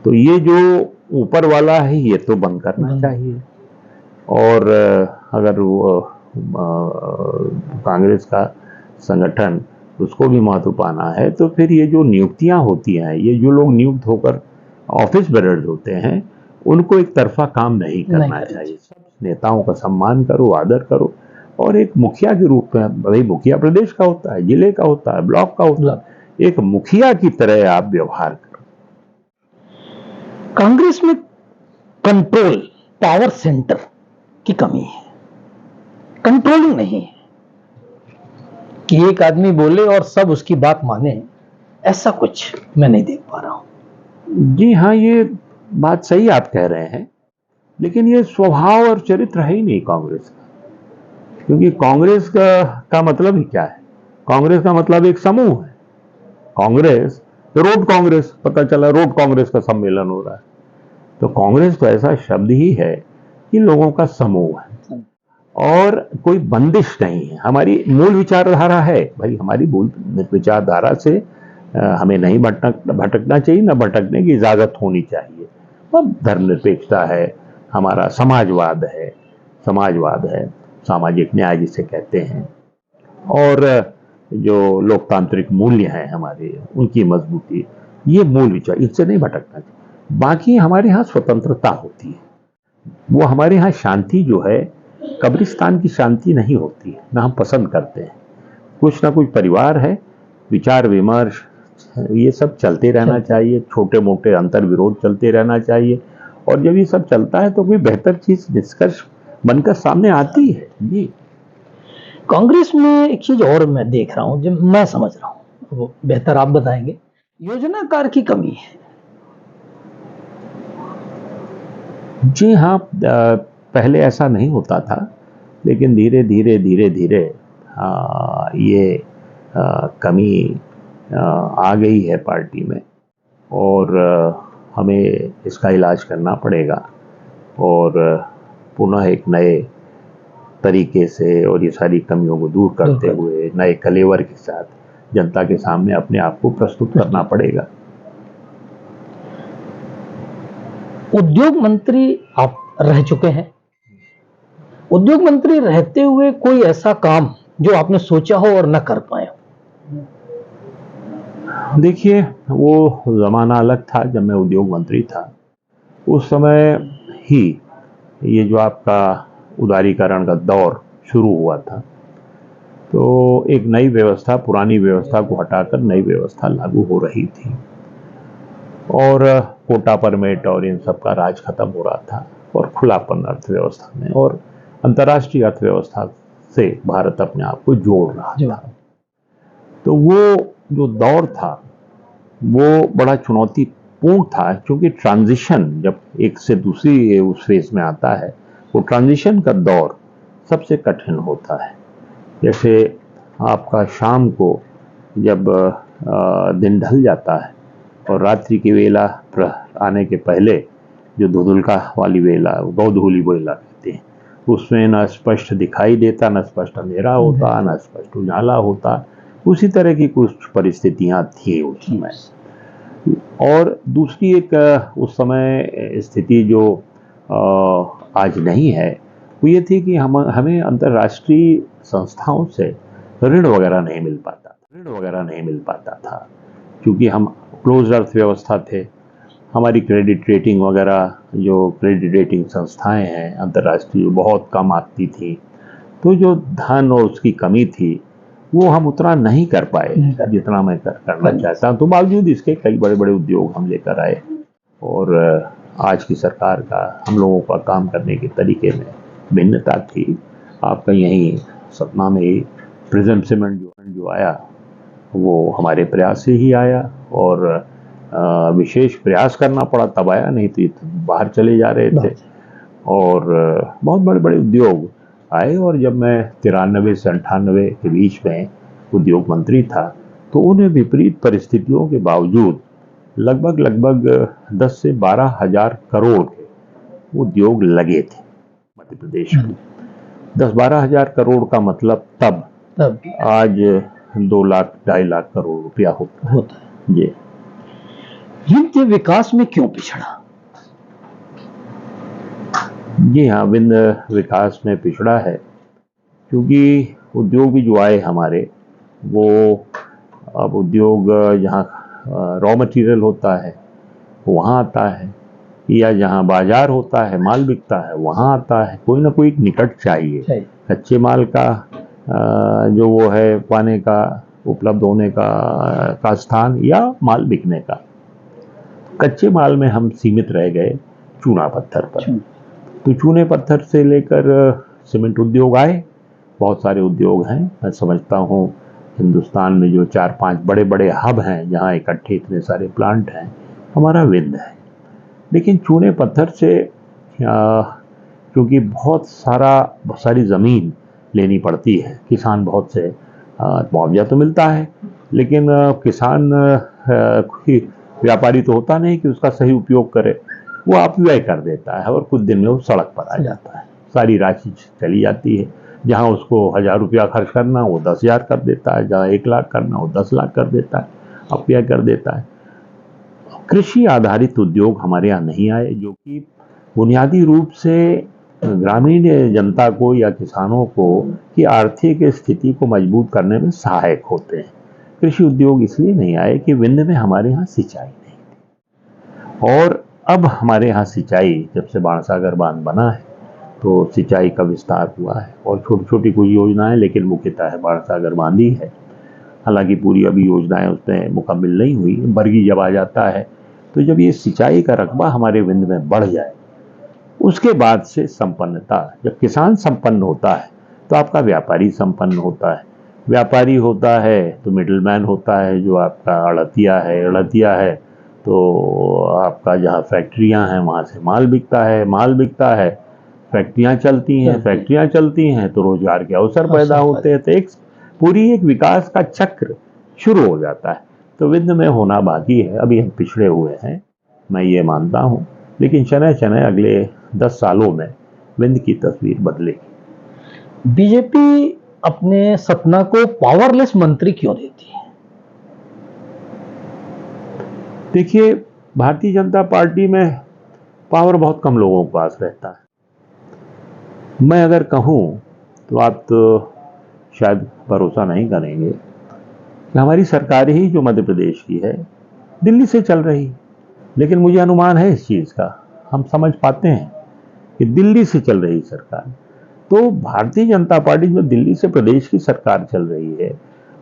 तो ये जो ऊपर वाला है ये तो बंद करना चाहिए। और अगर कांग्रेस का संगठन उसको भी महत्व पाना है, तो फिर ये जो नियुक्तियां होती हैं, ये जो लोग नियुक्त होकर ऑफिस बेरर्स होते हैं, उनको एक तरफा काम नहीं करना चाहिए। सब नेताओं का सम्मान करो, आदर करो, और एक मुखिया के रूप में, भाई मुखिया प्रदेश का होता है, जिले का होता है, ब्लॉक का होता है, एक मुखिया की तरह आप व्यवहार करो। कांग्रेस में कंट्रोल, पावर सेंटर की कमी है, कंट्रोलिंग नहीं है कि एक आदमी बोले और सब उसकी बात माने, ऐसा कुछ मैं नहीं देख पा रहा हूं। जी हाँ, ये बात सही आप कह रहे हैं, लेकिन ये स्वभाव और चरित्र है ही नहीं कांग्रेस का, क्योंकि कांग्रेस का मतलब ही क्या है? कांग्रेस का मतलब एक समूह है। कांग्रेस रोड कांग्रेस, पता चला रोड कांग्रेस का सम्मेलन हो रहा है। तो कांग्रेस तो ऐसा शब्द ही है कि लोगों का समूह है और कोई बंदिश नहीं है। हमारी मूल विचारधारा है भाई, हमारी मूल विचारधारा से हमें नहीं भटकना चाहिए, न भटकने की इजाजत होनी चाहिए। अब धर्मनिरपेक्षता है, हमारा समाजवाद है, सामाजिक न्याय जिसे कहते हैं, और जो लोकतांत्रिक मूल्य हैं हमारे, उनकी मजबूती, ये मूल विचार, इससे नहीं भटकना चाहिए। बाकी हमारे यहाँ स्वतंत्रता होती है, वो हमारे यहाँ शांति जो है कब्रिस्तान की शांति नहीं होती है, ना हम पसंद करते हैं। कुछ ना कुछ परिवार है, विचार विमर्श ये सब चलते रहना चाहिए, छोटे मोटे अंतर विरोध चलते रहना चाहिए, और जब ये सब चलता है तो कोई बेहतर चीज निष्कर्ष बनकर सामने आती है। जी, कांग्रेस में एक चीज और मैं देख रहा हूं, जो मैं समझ रहा हूं, वो बेहतर आप बताएंगे। योजनाकार की कमी है। जी हाँ, पहले ऐसा नहीं होता था, लेकिन धीरे धीरे ये कमी आ गई है पार्टी में, और हमें इसका इलाज करना पड़ेगा, और पुनः एक नए तरीके से और ये सारी कमियों को दूर करते हुए नए कलेवर के साथ जनता के सामने अपने आप को प्रस्तुत करना पड़ेगा। उद्योग मंत्री आप रह चुके हैं। उद्योग मंत्री रहते हुए कोई ऐसा काम जो आपने सोचा हो और न कर पाए हो? देखिए, वो जमाना अलग था जब मैं उद्योग मंत्री था। उस समय ही ये जो आपका उदारीकरण का दौर शुरू हुआ था, तो एक नई व्यवस्था, पुरानी व्यवस्था को हटाकर नई व्यवस्था लागू हो रही थी, और कोटा परमिट और इन सब का राज खत्म हो रहा था, और खुलापन अर्थव्यवस्था में और अंतर्राष्ट्रीय अर्थव्यवस्था से भारत अपने आप को जोड़ रहा था। तो वो जो दौर था वो बड़ा चुनौतीपूर्ण था, क्योंकि ट्रांजिशन जब एक से दूसरी उस फेज में आता है, वो ट्रांजिशन का दौर सबसे कठिन होता है। जैसे आपका शाम को जब दिन ढल जाता है और रात्रि की वेला आने के पहले जो धुंधुलका वाली वेला, गोधूली वेला कहते हैं, उसमें न स्पष्ट दिखाई देता, न स्पष्ट अंधेरा होता, न स्पष्ट उजाला होता। उसी तरह की कुछ परिस्थितियां थी उस समय। और दूसरी एक उस समय स्थिति जो आज नहीं है, वो ये थी कि हमें अंतर्राष्ट्रीय संस्थाओं से ऋण वगैरह नहीं मिल पाता था, क्योंकि हम क्लोज अर्थव्यवस्था थे। हमारी क्रेडिट रेटिंग वगैरह, जो क्रेडिट रेटिंग संस्थाएं हैं अंतर्राष्ट्रीय, बहुत कम आती थी। तो जो धन और उसकी कमी थी, वो हम उतना नहीं कर पाए जितना मैं करना चाहता हूँ। तो बावजूद इसके कई बड़े बड़े उद्योग हम लेकर आए, और आज की सरकार का हम लोगों का काम करने के तरीके में भिन्नता थी। आपका यहीं सतना में ही प्रिज्म सीमेंट जो आया, वो हमारे प्रयास से ही आया, और विशेष प्रयास करना पड़ा तब आया, नहीं तो बाहर चले जा रहे थे। और बहुत बड़े बड़े उद्योग आए, और जब मैं 93 से 98 के बीच में उद्योग मंत्री था, तो उन्हें विपरीत परिस्थितियों के बावजूद लगभग 10 से 12 हजार करोड़ के उद्योग लगे थे मध्य प्रदेश में। 10-12 हजार करोड़ का मतलब तब आज 2 लाख 2.5 लाख करोड़ रुपया होता है। जी, विंध्य विकास में क्यों पिछड़ा? जी हाँ, विंध्य विकास में पिछड़ा है क्योंकि उद्योग भी जो आए हमारे, वो अब उद्योग जहाँ रॉ मटेरियल होता है वहाँ आता है, या जहाँ बाजार होता है, माल बिकता है, वहाँ आता है। कोई ना कोई निकट चाहिए कच्चे माल का, जो वो है पाने का, उपलब्ध होने का स्थान, या माल बिकने का। कच्चे माल में हम सीमित रह गए चूना पत्थर पर। तो चूने पत्थर से लेकर सीमेंट उद्योग आए, बहुत सारे उद्योग हैं। मैं समझता हूँ हिंदुस्तान में जो 4-5 बड़े बड़े हब हैं जहाँ इकट्ठे इतने सारे प्लांट हैं, हमारा विंध्य है। लेकिन चूने पत्थर से क्योंकि बहुत सारी ज़मीन लेनी पड़ती है। किसान बहुत से मुआवजा तो मिलता है, लेकिन किसान कोई व्यापारी तो होता नहीं कि उसका सही उपयोग करे। वो अपव्यय कर देता है और कुछ दिन में वो सड़क पर आ जाता है, सारी राशि चली जाती है। जहाँ उसको 1000 रुपया खर्च करना वो 10,000 कर देता है, जहाँ 1 लाख करना वो 10 लाख कर देता है, अपव्यय कर देता है। कृषि आधारित उद्योग हमारे यहाँ नहीं आए, जो कि बुनियादी रूप से ग्रामीण जनता को या किसानों को की आर्थिक स्थिति को मजबूत करने में सहायक होते हैं। कृषि उद्योग इसलिए नहीं आए कि विंध्य में हमारे यहाँ सिंचाई नहीं थी, और अब हमारे यहाँ सिंचाई जब से बाणसागर बांध बना है तो सिंचाई का विस्तार हुआ है, और छोटी छोटी कुछ योजनाएं, लेकिन मुख्यतः है बाणसागर बांध ही है। हालांकि पूरी अभी योजनाएं उसमें मुकम्मल नहीं हुई। बरगी जब आ जाता है तो जब ये सिंचाई का रकबा हमारे विंध्य में बढ़ जाए, उसके बाद से संपन्नता, जब किसान संपन्न होता है तो आपका व्यापारी संपन्न होता है। व्यापारी होता है तो मिडलमैन होता है, जो आपका अड़तिया है तो आपका जहाँ फैक्ट्रियाँ हैं वहाँ से माल बिकता है, फैक्ट्रियाँ चलती हैं तो रोजगार के अवसर पैदा होते हैं। तो एक विकास का चक्र शुरू हो जाता है। तो विंध्य में होना बाकी है, अभी हम पिछड़े हुए हैं, मैं ये मानता हूँ, लेकिन शनय अगले 10 सालों में विंध्य की तस्वीर बदलेगी। बीजेपी अपने सपना को पावरलेस मंत्री क्यों देती है? देखिए, भारतीय जनता पार्टी में पावर बहुत कम लोगों के पास रहता है। मैं अगर कहूँ तो आप तो शायद भरोसा नहीं करेंगे कि हमारी सरकार ही जो मध्य प्रदेश की है दिल्ली से चल रही, लेकिन मुझे अनुमान है इस चीज़ का, हम समझ पाते हैं कि दिल्ली से चल रही सरकार। तो भारतीय जनता पार्टी जो दिल्ली से प्रदेश की सरकार चल रही है,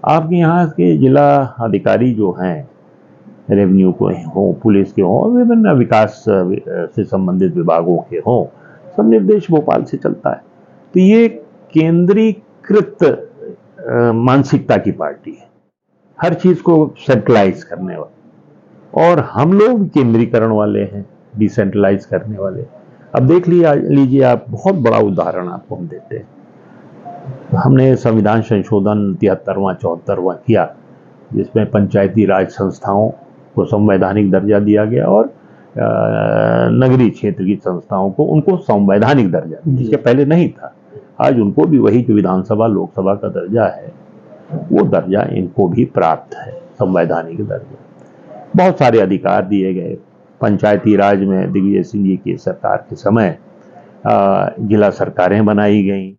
आपके यहाँ के जिला अधिकारी जो हैं, रेवेन्यू को हों, पुलिस के हों, विभिन्न विकास से संबंधित विभागों के हों, सब निर्देश भोपाल से चलता है। तो ये केंद्रीकृत मानसिकता की पार्टी है, हर चीज को सेंट्रलाइज करने वाले, और हम लोग केंद्रीकरण वाले हैं, डिसेंट्रलाइज करने वाले। अब देख लीजिए आप, बहुत बड़ा उदाहरण आपको हम देते हैं। हमने संविधान संशोधन 73वां 74वां किया, जिसमें पंचायती राज संस्थाओं को संवैधानिक दर्जा दिया गया और नगरीय क्षेत्र की संस्थाओं को उनको संवैधानिक दर्जा, जिसके पहले नहीं था। आज उनको भी वही जो विधानसभा लोकसभा का दर्जा है, वो दर्जा इनको भी प्राप्त है, संवैधानिक दर्जा। बहुत सारे अधिकार दिए गए। पंचायती राज में दिग्विजय सिंह जी की सरकार के समय जिला सरकारें बनाई गई,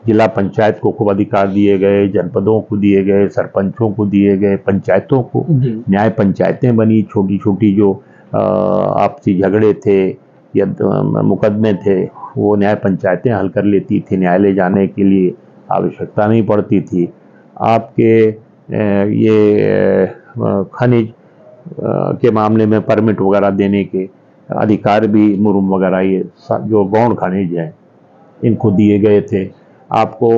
जिला पंचायत को खूब अधिकार दिए गए, जनपदों को दिए गए, सरपंचों को दिए गए, पंचायतों को न्याय पंचायतें बनी। छोटी छोटी जो आपसी झगड़े थे या मुकदमे थे, वो न्याय पंचायतें हल कर लेती थी, न्यायालय जाने के लिए आवश्यकता नहीं पड़ती थी। आपके ये खनिज के मामले में परमिट वगैरह देने के अधिकार भी, मुरुम वगैरह, ये जो गौण खनिज हैं, इनको दिए गए थे। आपको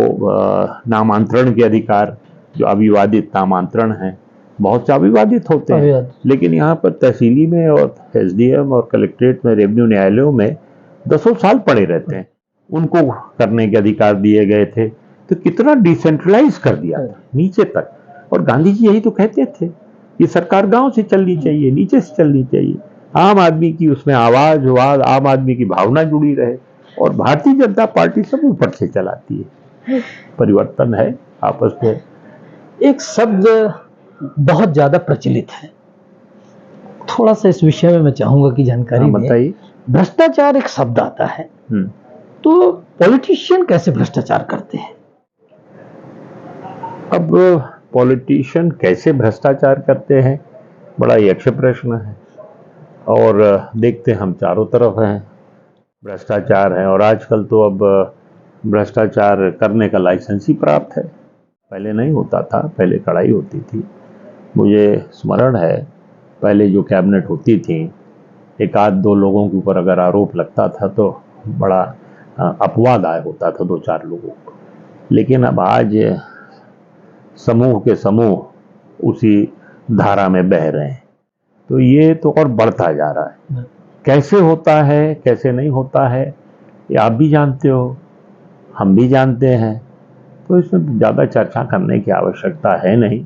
नामांतरण के अधिकार, जो अविवादित नामांतरण हैं, बहुत से अविवादित होते हैं, लेकिन यहाँ पर तहसीली में और एसडीएम और कलेक्ट्रेट में, रेवेन्यू न्यायालयों में 10 साल पड़े रहते हैं, उनको करने के अधिकार दिए गए थे। तो कितना डिसेंट्रलाइज कर दिया था नीचे तक। और गांधी जी यही तो कहते थे, ये सरकार गांव से चलनी चाहिए, नीचे से चलनी चाहिए, आम आदमी की उसमें आवाज हो, आम आदमी की भावना जुड़ी रहे। और भारतीय जनता पार्टी सब ऊपर से चलाती है। परिवर्तन है आपस में। एक शब्द बहुत ज्यादा प्रचलित है, थोड़ा सा इस विषय में मैं चाहूंगा कि जानकारी बताइए। भ्रष्टाचार एक शब्द आता है, तो पॉलिटिशियन कैसे भ्रष्टाचार करते हैं? अब पॉलिटिशियन कैसे भ्रष्टाचार करते हैं, बड़ा यक्ष प्रश्न है। और देखते हम चारों तरफ हैं, भ्रष्टाचार है। और आजकल तो अब भ्रष्टाचार करने का लाइसेंस ही प्राप्त है, पहले नहीं होता था, पहले कड़ाई होती थी। मुझे स्मरण है, पहले जो कैबिनेट होती थी, एक आध दो लोगों के ऊपर अगर आरोप लगता था तो बड़ा अपवाद आय होता था 2-4 लोगों को। लेकिन अब आज समूह के समूह उसी धारा में बह रहे हैं, तो ये तो और बढ़ता जा रहा है। कैसे होता है कैसे नहीं होता है ये आप भी जानते हो, हम भी जानते हैं, तो इसमें ज़्यादा चर्चा करने की आवश्यकता है नहीं।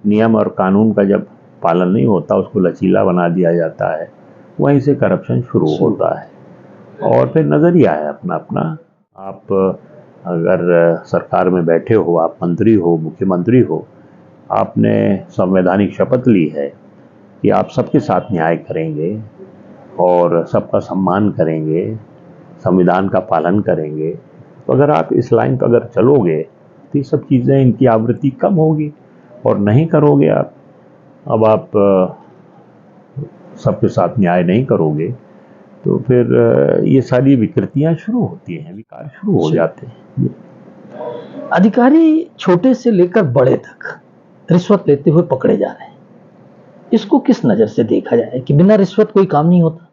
नियम और कानून का जब पालन नहीं होता उसको लचीला बना दिया जाता है, वहीं से करप्शन शुरू होता है और फिर नज़रिया है अपना अपना। आप अगर सरकार में बैठे हो, आप मंत्री हो, मुख्यमंत्री हो, आपने संवैधानिक शपथ ली है कि आप सबके साथ न्याय करेंगे और सबका सम्मान करेंगे, संविधान का पालन करेंगे, तो अगर आप इस लाइन पर अगर चलोगे तो ये सब चीज़ें, इनकी आवृत्ति कम होगी। और नहीं करोगे आप, अब आप सबके साथ न्याय नहीं करोगे तो फिर ये सारी विकृतियां शुरू होती हैं, विकार शुरू हो जाते हैं। अधिकारी छोटे से लेकर बड़े तक रिश्वत लेते हुए पकड़े जा रहे हैं, इसको किस नजर से देखा जाए कि बिना रिश्वत कोई काम नहीं होता?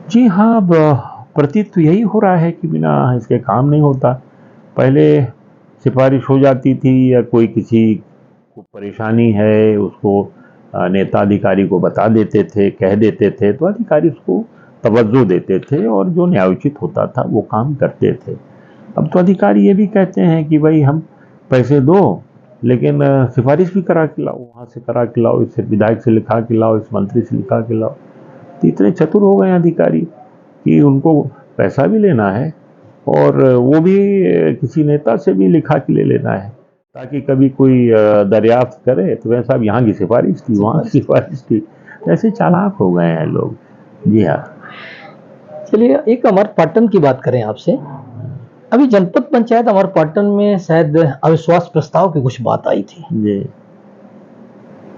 जी हाँ, प्रतीत तो यही हो रहा है कि बिना इसके काम नहीं होता। पहले सिफारिश हो जाती थी या कोई किसी को परेशानी है उसको नेता अधिकारी को बता देते थे, कह देते थे, तो अधिकारी उसको तवज्जो देते थे और जो न्यायोचित होता था वो काम करते थे। अब तो अधिकारी ये भी कहते हैं कि भाई हम पैसे दो लेकिन सिफारिश भी करा के लाओ, वहाँ से करा के लाओ, इस विधायक से लिखा के लाओ, इस मंत्री से लिखा के लाओ। तो इतने चतुर हो गए अधिकारी कि उनको पैसा भी लेना है और वो भी किसी नेता से भी लिखा के ले लेना है, ताकि कभी कोई दरियाफ्त करे तो वैसा यहाँ की सिफारिश थी, वहाँ की सिफारिश थी। ऐसे चालाक हो गए हैं लोग। जी हाँ। चलिए, एक अमरपाटन की बात करें आपसे। अभी जनपद पंचायत अमरपाटन में शायद अविश्वास प्रस्ताव की कुछ बात आई थी। जी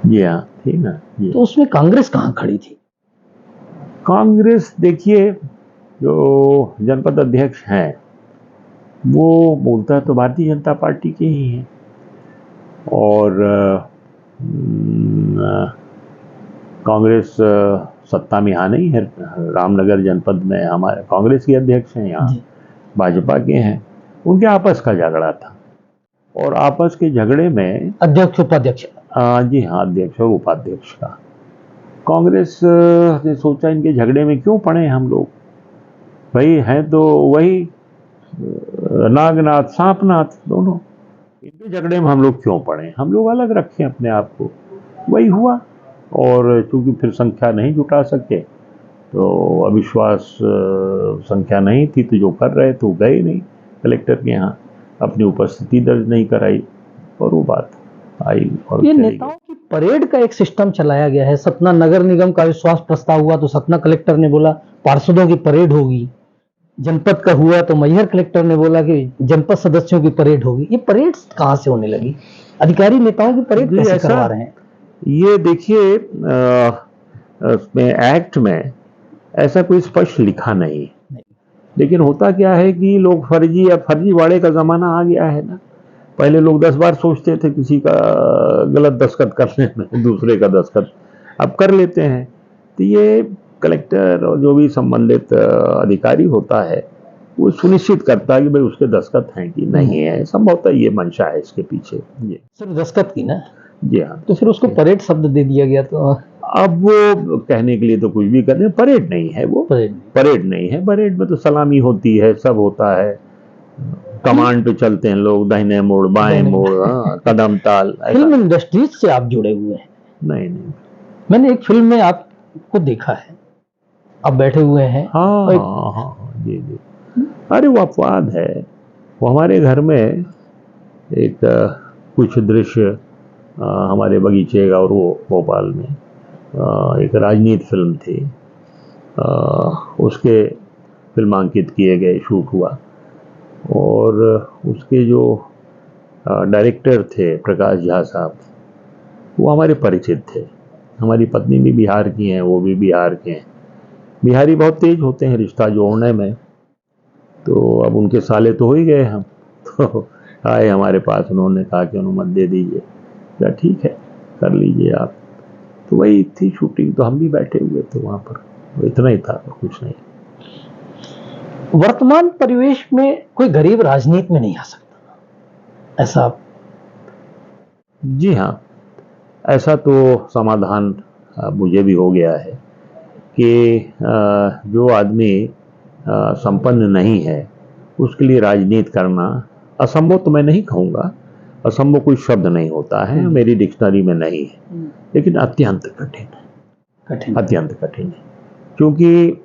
जी हाँ, थी ना जी। तो उसमें कांग्रेस कहाँ खड़ी थी? कांग्रेस, देखिए, जो जनपद अध्यक्ष हैं वो मूलतः तो भारतीय जनता पार्टी के ही हैं और कांग्रेस सत्ता में यहाँ नहीं है। रामनगर जनपद में हमारे कांग्रेस के अध्यक्ष हैं, यहाँ भाजपा के हैं। उनके आपस का झगड़ा था और आपस के झगड़े में अध्यक्ष उपाध्यक्ष, जी हाँ, अध्यक्ष और उपाध्यक्ष का, कांग्रेस ने सोचा इनके झगड़े में क्यों पड़े हम लोग, भाई हैं तो वही नागनाथ सांपनाथ दोनों, इनके झगड़े में हम लोग क्यों पड़े, हम लोग अलग रखें अपने आप को। वही हुआ और चूंकि फिर संख्या नहीं जुटा सके तो अविश्वास संख्या नहीं थी तो जो कर रहे तो गए नहीं कलेक्टर के यहाँ, अपनी उपस्थिति दर्ज नहीं कराई और वो बात आई। और ये नेताओं की परेड का एक सिस्टम चलाया गया है। सतना नगर निगम का विश्वास प्रस्ताव हुआ तो सतना कलेक्टर ने बोला पार्षदों की परेड होगी, जनपद का हुआ तो मैहर कलेक्टर ने बोला कि जनपद सदस्यों की परेड होगी। ये परेड कहाँ से होने लगी? अधिकारी नेताओं की परेड कैसे करवा रहे हैं? ये देखिए, उसमें एक्ट में ऐसा कोई स्पष्ट लिखा नहीं, लेकिन होता क्या है कि लोग फर्जी या फर्जीवाड़े का जमाना आ गया है ना। पहले लोग 10 बार सोचते थे किसी का गलत दस्तखत करने में, दूसरे का दस्तखत अब कर लेते हैं। तो ये कलेक्टर और जो भी संबंधित अधिकारी होता है वो सुनिश्चित करता है कि भाई उसके दस्तखत हैं कि नहीं है। संभवतः ये मंशा है इसके पीछे। ये सिर्फ दस्तखत की ना? जी हाँ। तो फिर उसको परेड शब्द दे दिया गया। तो अब वो कहने के लिए तो कुछ भी कहते हैं, परेड नहीं है वो, परेड नहीं है। परेड में तो सलामी होती है, सब होता है, कमांड पे चलते हैं लोग, दाहिने मोड़ बाएं मोड़, कदम ताल। फिल्म इंडस्ट्रीज से आप जुड़े हुए हैं? नहीं, मैंने एक फिल्म में आपको देखा है, आप बैठे हुए हैं। हाँ हाँ हाँ, जी जी। अरे वो अपवाद है। वो हमारे घर में एक कुछ दृश्य हमारे बगीचे का और वो भोपाल में एक राजनीति फिल्म थी, उसके फिल्मांकित किए गए, शूट हुआ और उसके जो डायरेक्टर थे प्रकाश झा साहब, वो हमारे परिचित थे। हमारी पत्नी भी बिहार की हैं, वो भी बिहार के हैं। बिहारी बहुत तेज होते हैं रिश्ता जोड़ने में, तो अब उनके साले तो हो ही गए हम, तो आए हमारे पास, उन्होंने कहा कि अनुमति दे दीजिए। क्या ठीक है, कर लीजिए आप। तो वही थी शूटिंग, तो हम भी बैठे हुए थे वहाँ पर, इतना ही था, कुछ नहीं। वर्तमान परिवेश में कोई गरीब राजनीति में नहीं आ सकता, ऐसा? जी हाँ, ऐसा तो समाधान मुझे भी हो गया है कि जो आदमी संपन्न नहीं है उसके लिए राजनीति करना असंभव तो मैं नहीं कहूँगा, असंभव कोई शब्द नहीं होता है, मेरी डिक्शनरी में नहीं है, लेकिन अत्यंत कठिन है, अत्यंत कठिन है। क्योंकि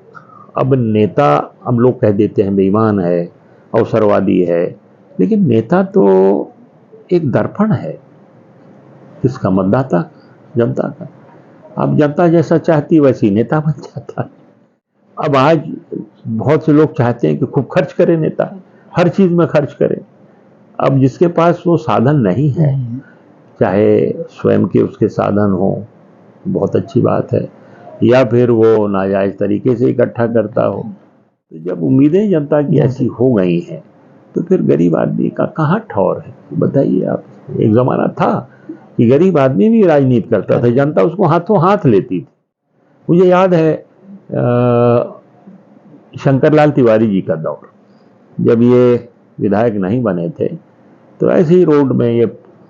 अब नेता हम लोग कह देते हैं बेईमान है, अवसरवादी है, लेकिन नेता तो एक दर्पण है किसका? मतदाता, जनता का। अब जनता जैसा चाहती वैसी नेता बन जाता है। अब आज बहुत से लोग चाहते हैं कि खूब खर्च करे नेता, हर चीज में खर्च करे। अब जिसके पास वो साधन नहीं है, चाहे स्वयं के उसके साधन हो, बहुत अच्छी बात है, या फिर वो नाजायज तरीके से इकट्ठा करता हो, तो जब उम्मीदें जनता की ऐसी हो गई हैं तो फिर गरीब आदमी का कहाँ ठौर है? बताइए आप। एक जमाना था कि गरीब आदमी भी राजनीति करता था, जनता उसको हाथों हाथ लेती थी। मुझे याद है शंकरलाल तिवारी जी का दौर, जब ये विधायक नहीं बने थे तो ऐसे ही रोड में ये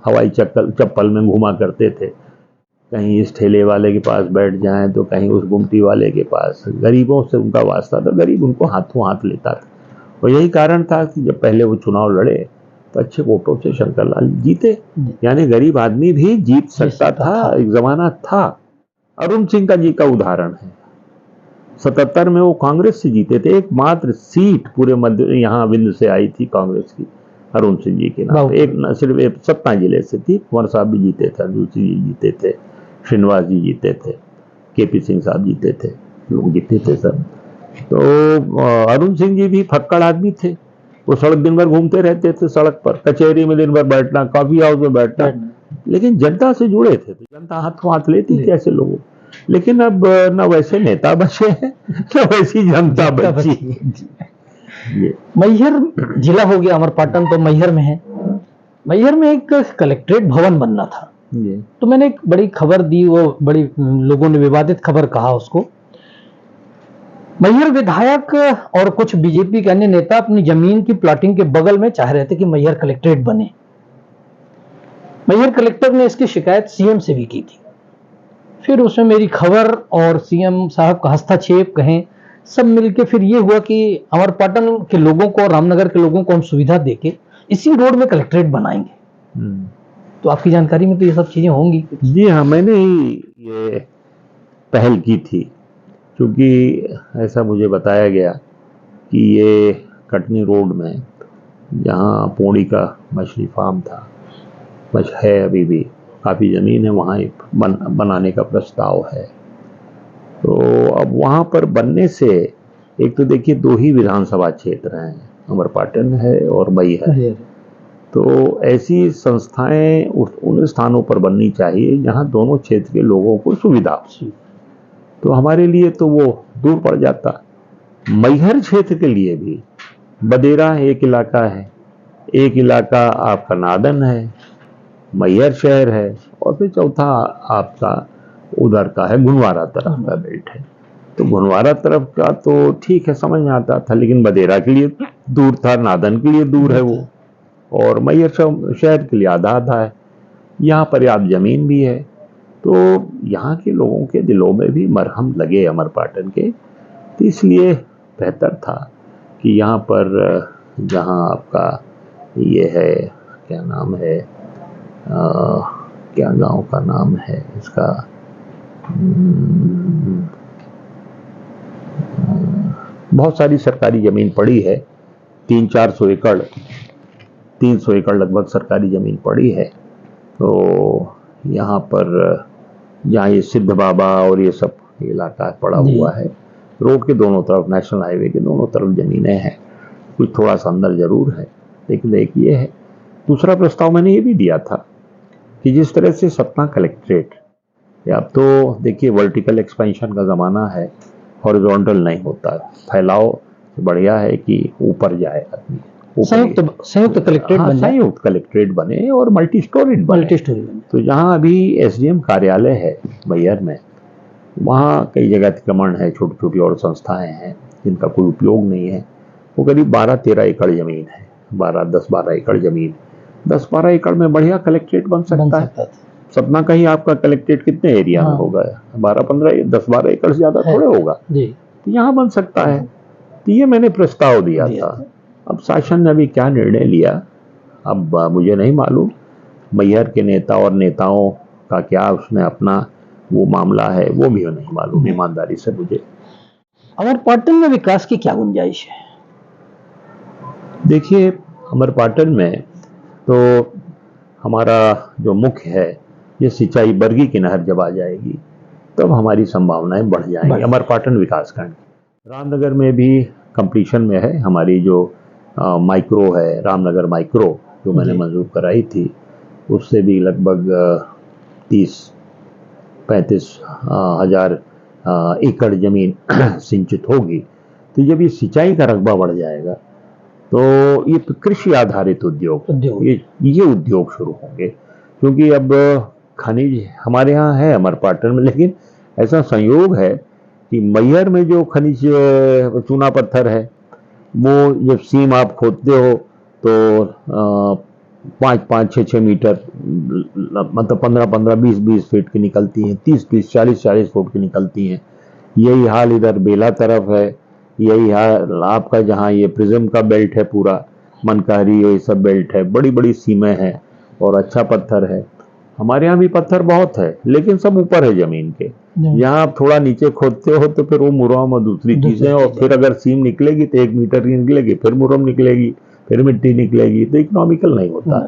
हवाई चप्पल में घुमा करते थे, कहीं इस ठेले वाले के पास बैठ जाएं तो कहीं उस गुमटी वाले के पास। गरीबों से उनका वास्ता था, गरीब उनको हाथों हाथ लेता था। और यही कारण था कि जब पहले वो चुनाव लड़े तो अच्छे वोटों से शंकरलाल जीते, यानी गरीब आदमी भी जीत सकता था, एक जमाना था। अरुण सिंह का जी का उदाहरण है, 77 में वो कांग्रेस से जीते थे, एकमात्र सीट पूरे मध्य यहाँ विंध्य से आई थी कांग्रेस की, अरुण सिंह जी के नाम। एक न सिर्फ एक सतना जिले से थी, कुंवर साहब भी जीते थे, दूसरी जी जीते थे, श्रीनिवास जी जीते थे, केपी सिंह साहब जीते थे, लोग जीते थे सब। तो अरुण सिंह जी भी फक्कड़ आदमी थे, वो सड़क दिन भर घूमते रहते थे, सड़क पर, कचहरी में दिन भर बैठना, कॉफी हाउस में बैठना, लेकिन जनता से जुड़े थे, तो जनता हाथों हाथ लेती थी ऐसे लोगों। लेकिन अब न वैसे नेता बचे हैं न वैसी जनता बची। मैहर जिला हो गया अमरपाटन, तो मैहर में है, मैहर में एक कलेक्ट्रेट भवन बनना था। तो मैंने एक बड़ी खबर दी, वो बड़ी लोगों ने विवादित खबर कहा उसको। मैहर विधायक और कुछ बीजेपी के अन्य नेता अपनी जमीन की प्लॉटिंग के बगल में चाह रहे थे कि मैहर कलेक्ट्रेट बने। मैहर कलेक्टर ने इसकी शिकायत सीएम से भी की थी। फिर उसमें मेरी खबर और सीएम साहब का हस्तक्षेप कहें, सब मिलके फिर ये हुआ कि अमरपाटन के लोगों को, रामनगर के लोगों को हम सुविधा देके इसी रोड में कलेक्ट्रेट बनाएंगे। तो आपकी जानकारी में तो ये सब चीजें होंगी। जी हाँ, मैंने ही ये पहल की थी, क्योंकि ऐसा मुझे बताया गया कि ये कटनी रोड में जहाँ पोड़ी का मछली फार्म था, है अभी भी काफ़ी ज़मीन है, वहाँ एक बनाने का प्रस्ताव है। तो अब वहाँ पर बनने से एक तो देखिए 2 ही विधानसभा क्षेत्र हैं, अमरपाटन है और मैहर है। तो ऐसी संस्थाएं उन स्थानों पर बननी चाहिए जहाँ दोनों क्षेत्र के लोगों को सुविधा हो। तो हमारे लिए तो वो दूर पड़ जाता। मैहर क्षेत्र के लिए भी बदेरा एक इलाका है, एक इलाका आपका नादन है, मैहर शहर है, और फिर चौथा आपका उधर का है गुनवारा तरफ का बेल्ट है। तो गुनवारा तरफ का तो ठीक है, समझ में आता था, लेकिन बदेरा के लिए दूर था, नादन के लिए दूर है वो, और मैहर शहर के लिए आधा आधा है। यहाँ पर्याप्त जमीन भी है, तो यहाँ के लोगों के दिलों में भी मरहम लगे अमरपाटन के। तो इसलिए बेहतर था कि यहाँ पर जहाँ आपका ये है, क्या नाम है, क्या गांव का नाम है इसका, बहुत सारी सरकारी जमीन पड़ी है, 300-400 एकड़, 300 एकड़ लगभग सरकारी जमीन पड़ी है। तो यहाँ पर जहाँ ये सिद्ध बाबा और ये सब इलाका पड़ा हुआ है, रोड के दोनों तरफ, नेशनल हाईवे के दोनों तरफ जमीनें हैं, कुछ थोड़ा सा अंदर जरूर है, लेकिन एक ये है। दूसरा प्रस्ताव मैंने ये भी दिया था कि जिस तरह से सतना कलेक्ट्रेट, अब तो देखिए वर्टिकल एक्सपेंशन का ज़माना है, हॉरिजॉन्टल नहीं होता, फैलाव बढ़िया है कि ऊपर जाए आदमी, संयुक्त कलेक्ट्रेट बने, संयुक्त कलेक्ट्रेट बने और मल्टी स्टोरीड बने। तो जहाँ अभी एसडीएम कार्यालय है मैहर में, वहाँ कई जगह अतिक्रमण है, छोटी छोटी और संस्थाएं हैं जिनका कोई उपयोग नहीं है। वो करीब 12-13 एकड़ जमीन है, 10-12 एकड़ जमीन, 10-12 एकड़ में बढ़िया कलेक्ट्रेट बन सकता है। सतना का ही आपका कलेक्ट्रेट कितने एरिया में होगा? 12-15 10-12 एकड़ से ज्यादा थोड़े होगा। जी। तो यहाँ बन सकता है। तो ये मैंने प्रस्ताव दिया था। अब शासन ने अभी क्या निर्णय लिया अब मुझे नहीं मालूम। मैहर के नेता और नेताओं का क्या उसमें अपना वो मामला है, वो भी नहीं मालूम ईमानदारी से मुझे। अमरपाटन में विकास की क्या गुंजाइश है? देखिए, अमरपाटन में तो हमारा जो मुख्य है, ये सिंचाई बरगी की नहर जब आ जाएगी तब हमारी संभावनाएं बढ़ जाएंगी अमरपाटन विकासखंड। रामनगर में भी कंप्लीशन में है हमारी जो माइक्रो है, रामनगर माइक्रो जो मैंने मंजूर कराई थी, उससे भी लगभग 30-35 हजार एकड़ जमीन सिंचित होगी। तो जब ये सिंचाई का रकबा बढ़ जाएगा तो ये कृषि आधारित उद्योग ये उद्योग शुरू होंगे। क्योंकि अब खनिज हमारे यहाँ है अमरपाटन में, लेकिन ऐसा संयोग है कि मैहर में जो खनिज चूना पत्थर है वो जब सीम आप खोदते हो तो 5-6 मीटर मतलब 15-20 फीट की निकलती हैं, 30-30 40-40 फुट की निकलती हैं। यही हाल इधर बेला तरफ है, यही हाल आपका जहाँ ये प्रिज्म का बेल्ट है, पूरा मनकारी ये सब बेल्ट है, बड़ी बड़ी सीमें हैं और अच्छा पत्थर है। हमारे यहाँ भी पत्थर बहुत है लेकिन सब ऊपर है जमीन के। यहाँ आप थोड़ा नीचे खोदते हो तो फिर वो मुरम और दूसरी चीजें, और फिर अगर सीम निकलेगी तो 1 मीटर की निकलेगी, फिर मुरम निकलेगी, फिर मिट्टी निकलेगी, तो इकोनॉमिकल नहीं होता।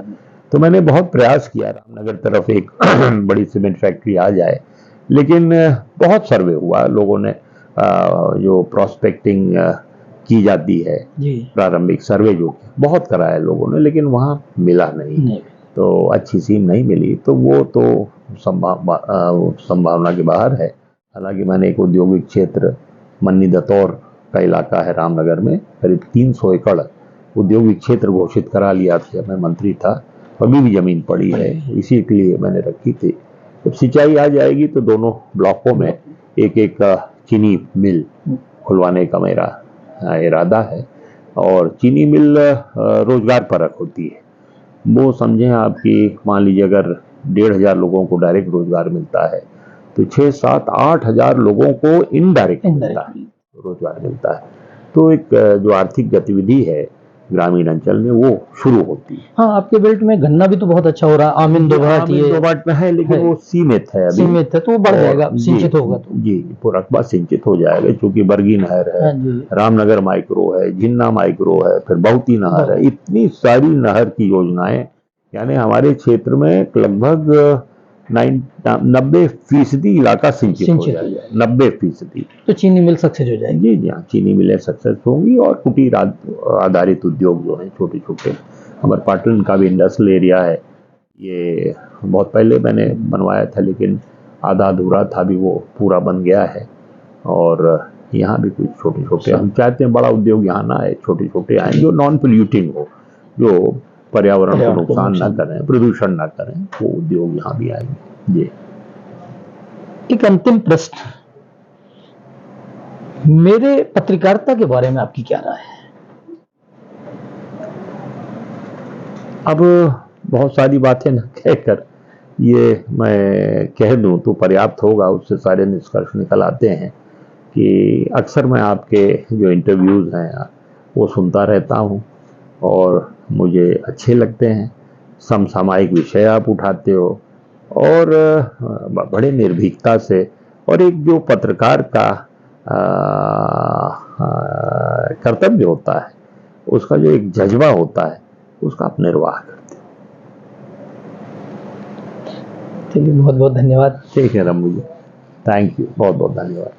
तो मैंने बहुत प्रयास किया रामनगर तरफ एक बड़ी सीमेंट फैक्ट्री आ जाए, लेकिन बहुत सर्वे हुआ लोगों ने, जो प्रोस्पेक्टिंग की जाती है प्रारंभिक सर्वे जो बहुत कराया लोगों ने, लेकिन वहाँ मिला नहीं। तो अच्छी सीम नहीं मिली, तो वो तो संभावना के बाहर है। हालांकि मैंने एक औद्योगिक क्षेत्र मन्नी दतौर का इलाका है रामनगर में, करीब 300 एकड़ औद्योगिक क्षेत्र घोषित करा लिया था जब मैं मंत्री था। अभी भी जमीन पड़ी है, इसी के लिए मैंने रखी थी। जब सिंचाई आ जाएगी तो दोनों ब्लॉकों में एक एक चीनी मिल खुलवाने का मेरा इरादा है। और चीनी मिल रोजगार परक होती है। वो समझें आपकी, मान लीजिए अगर 1,500 लोगों को डायरेक्ट रोजगार मिलता है तो 6-7-8 हजार लोगों को इनडायरेक्ट रोजगार मिलता है। तो एक जो आर्थिक गतिविधि है ग्रामीण अंचल में वो शुरू होती है। हाँ, आपके बेल्ट में गन्ना भी तो बहुत अच्छा हो रहा है, आमीन दोभाट में है, लेकिन वो सीमित है, अभी सीमित है, तो वो बढ़ जाएगा सिंचित होगा तो। जी, रकबा सिंचित हो जाएगा, क्योंकि बरगी नहर है, रामनगर माइक्रो है, झिन्ना माइक्रो है, फिर बहुती नहर है, इतनी सारी नहर की योजनाएं, यानी हमारे क्षेत्र में लगभग 90% इलाका सिंचित हो जाएगा, 90%। तो चीनी मिल सक्सेस हो जाएगी। जी हाँ, चीनी मिलें सक्सेस होंगी और कुटीर आधारित उद्योग जो है छोटे छोटे। अमरपाटन का भी इंडस्ट्रियल एरिया है, ये बहुत पहले मैंने बनवाया था लेकिन आधा अधूरा था, भी वो पूरा बन गया है। और यहाँ भी कुछ छोटे छोटे, हम चाहते हैं बड़ा उद्योग यहाँ ना आए, छोटे छोटे आए जो नॉन पोल्यूटिंग हो, जो पर्यावरण को नुकसान ना करें, प्रदूषण ना करें, वो उद्योग यहाँ भी आएंगे। जी, एक अंतिम प्रश्न, मेरे पत्रकारिता के बारे में आपकी क्या राय है? अब बहुत सारी बातें न कहकर ये मैं कह दूं तो पर्याप्त होगा, उससे सारे निष्कर्ष निकल आते हैं कि अक्सर मैं आपके जो इंटरव्यूज़ हैं वो सुनता रहता हूं और मुझे अच्छे लगते हैं। समसामयिक विषय आप उठाते हो और बड़े निर्भीकता से, और एक जो पत्रकार का कर्तव्य होता है, उसका जो एक जज्बा होता है, उसका आप निर्वाह करते हो। चलिए, बहुत बहुत धन्यवाद। ठीक है रमू जी, थैंक यू, बहुत बहुत धन्यवाद।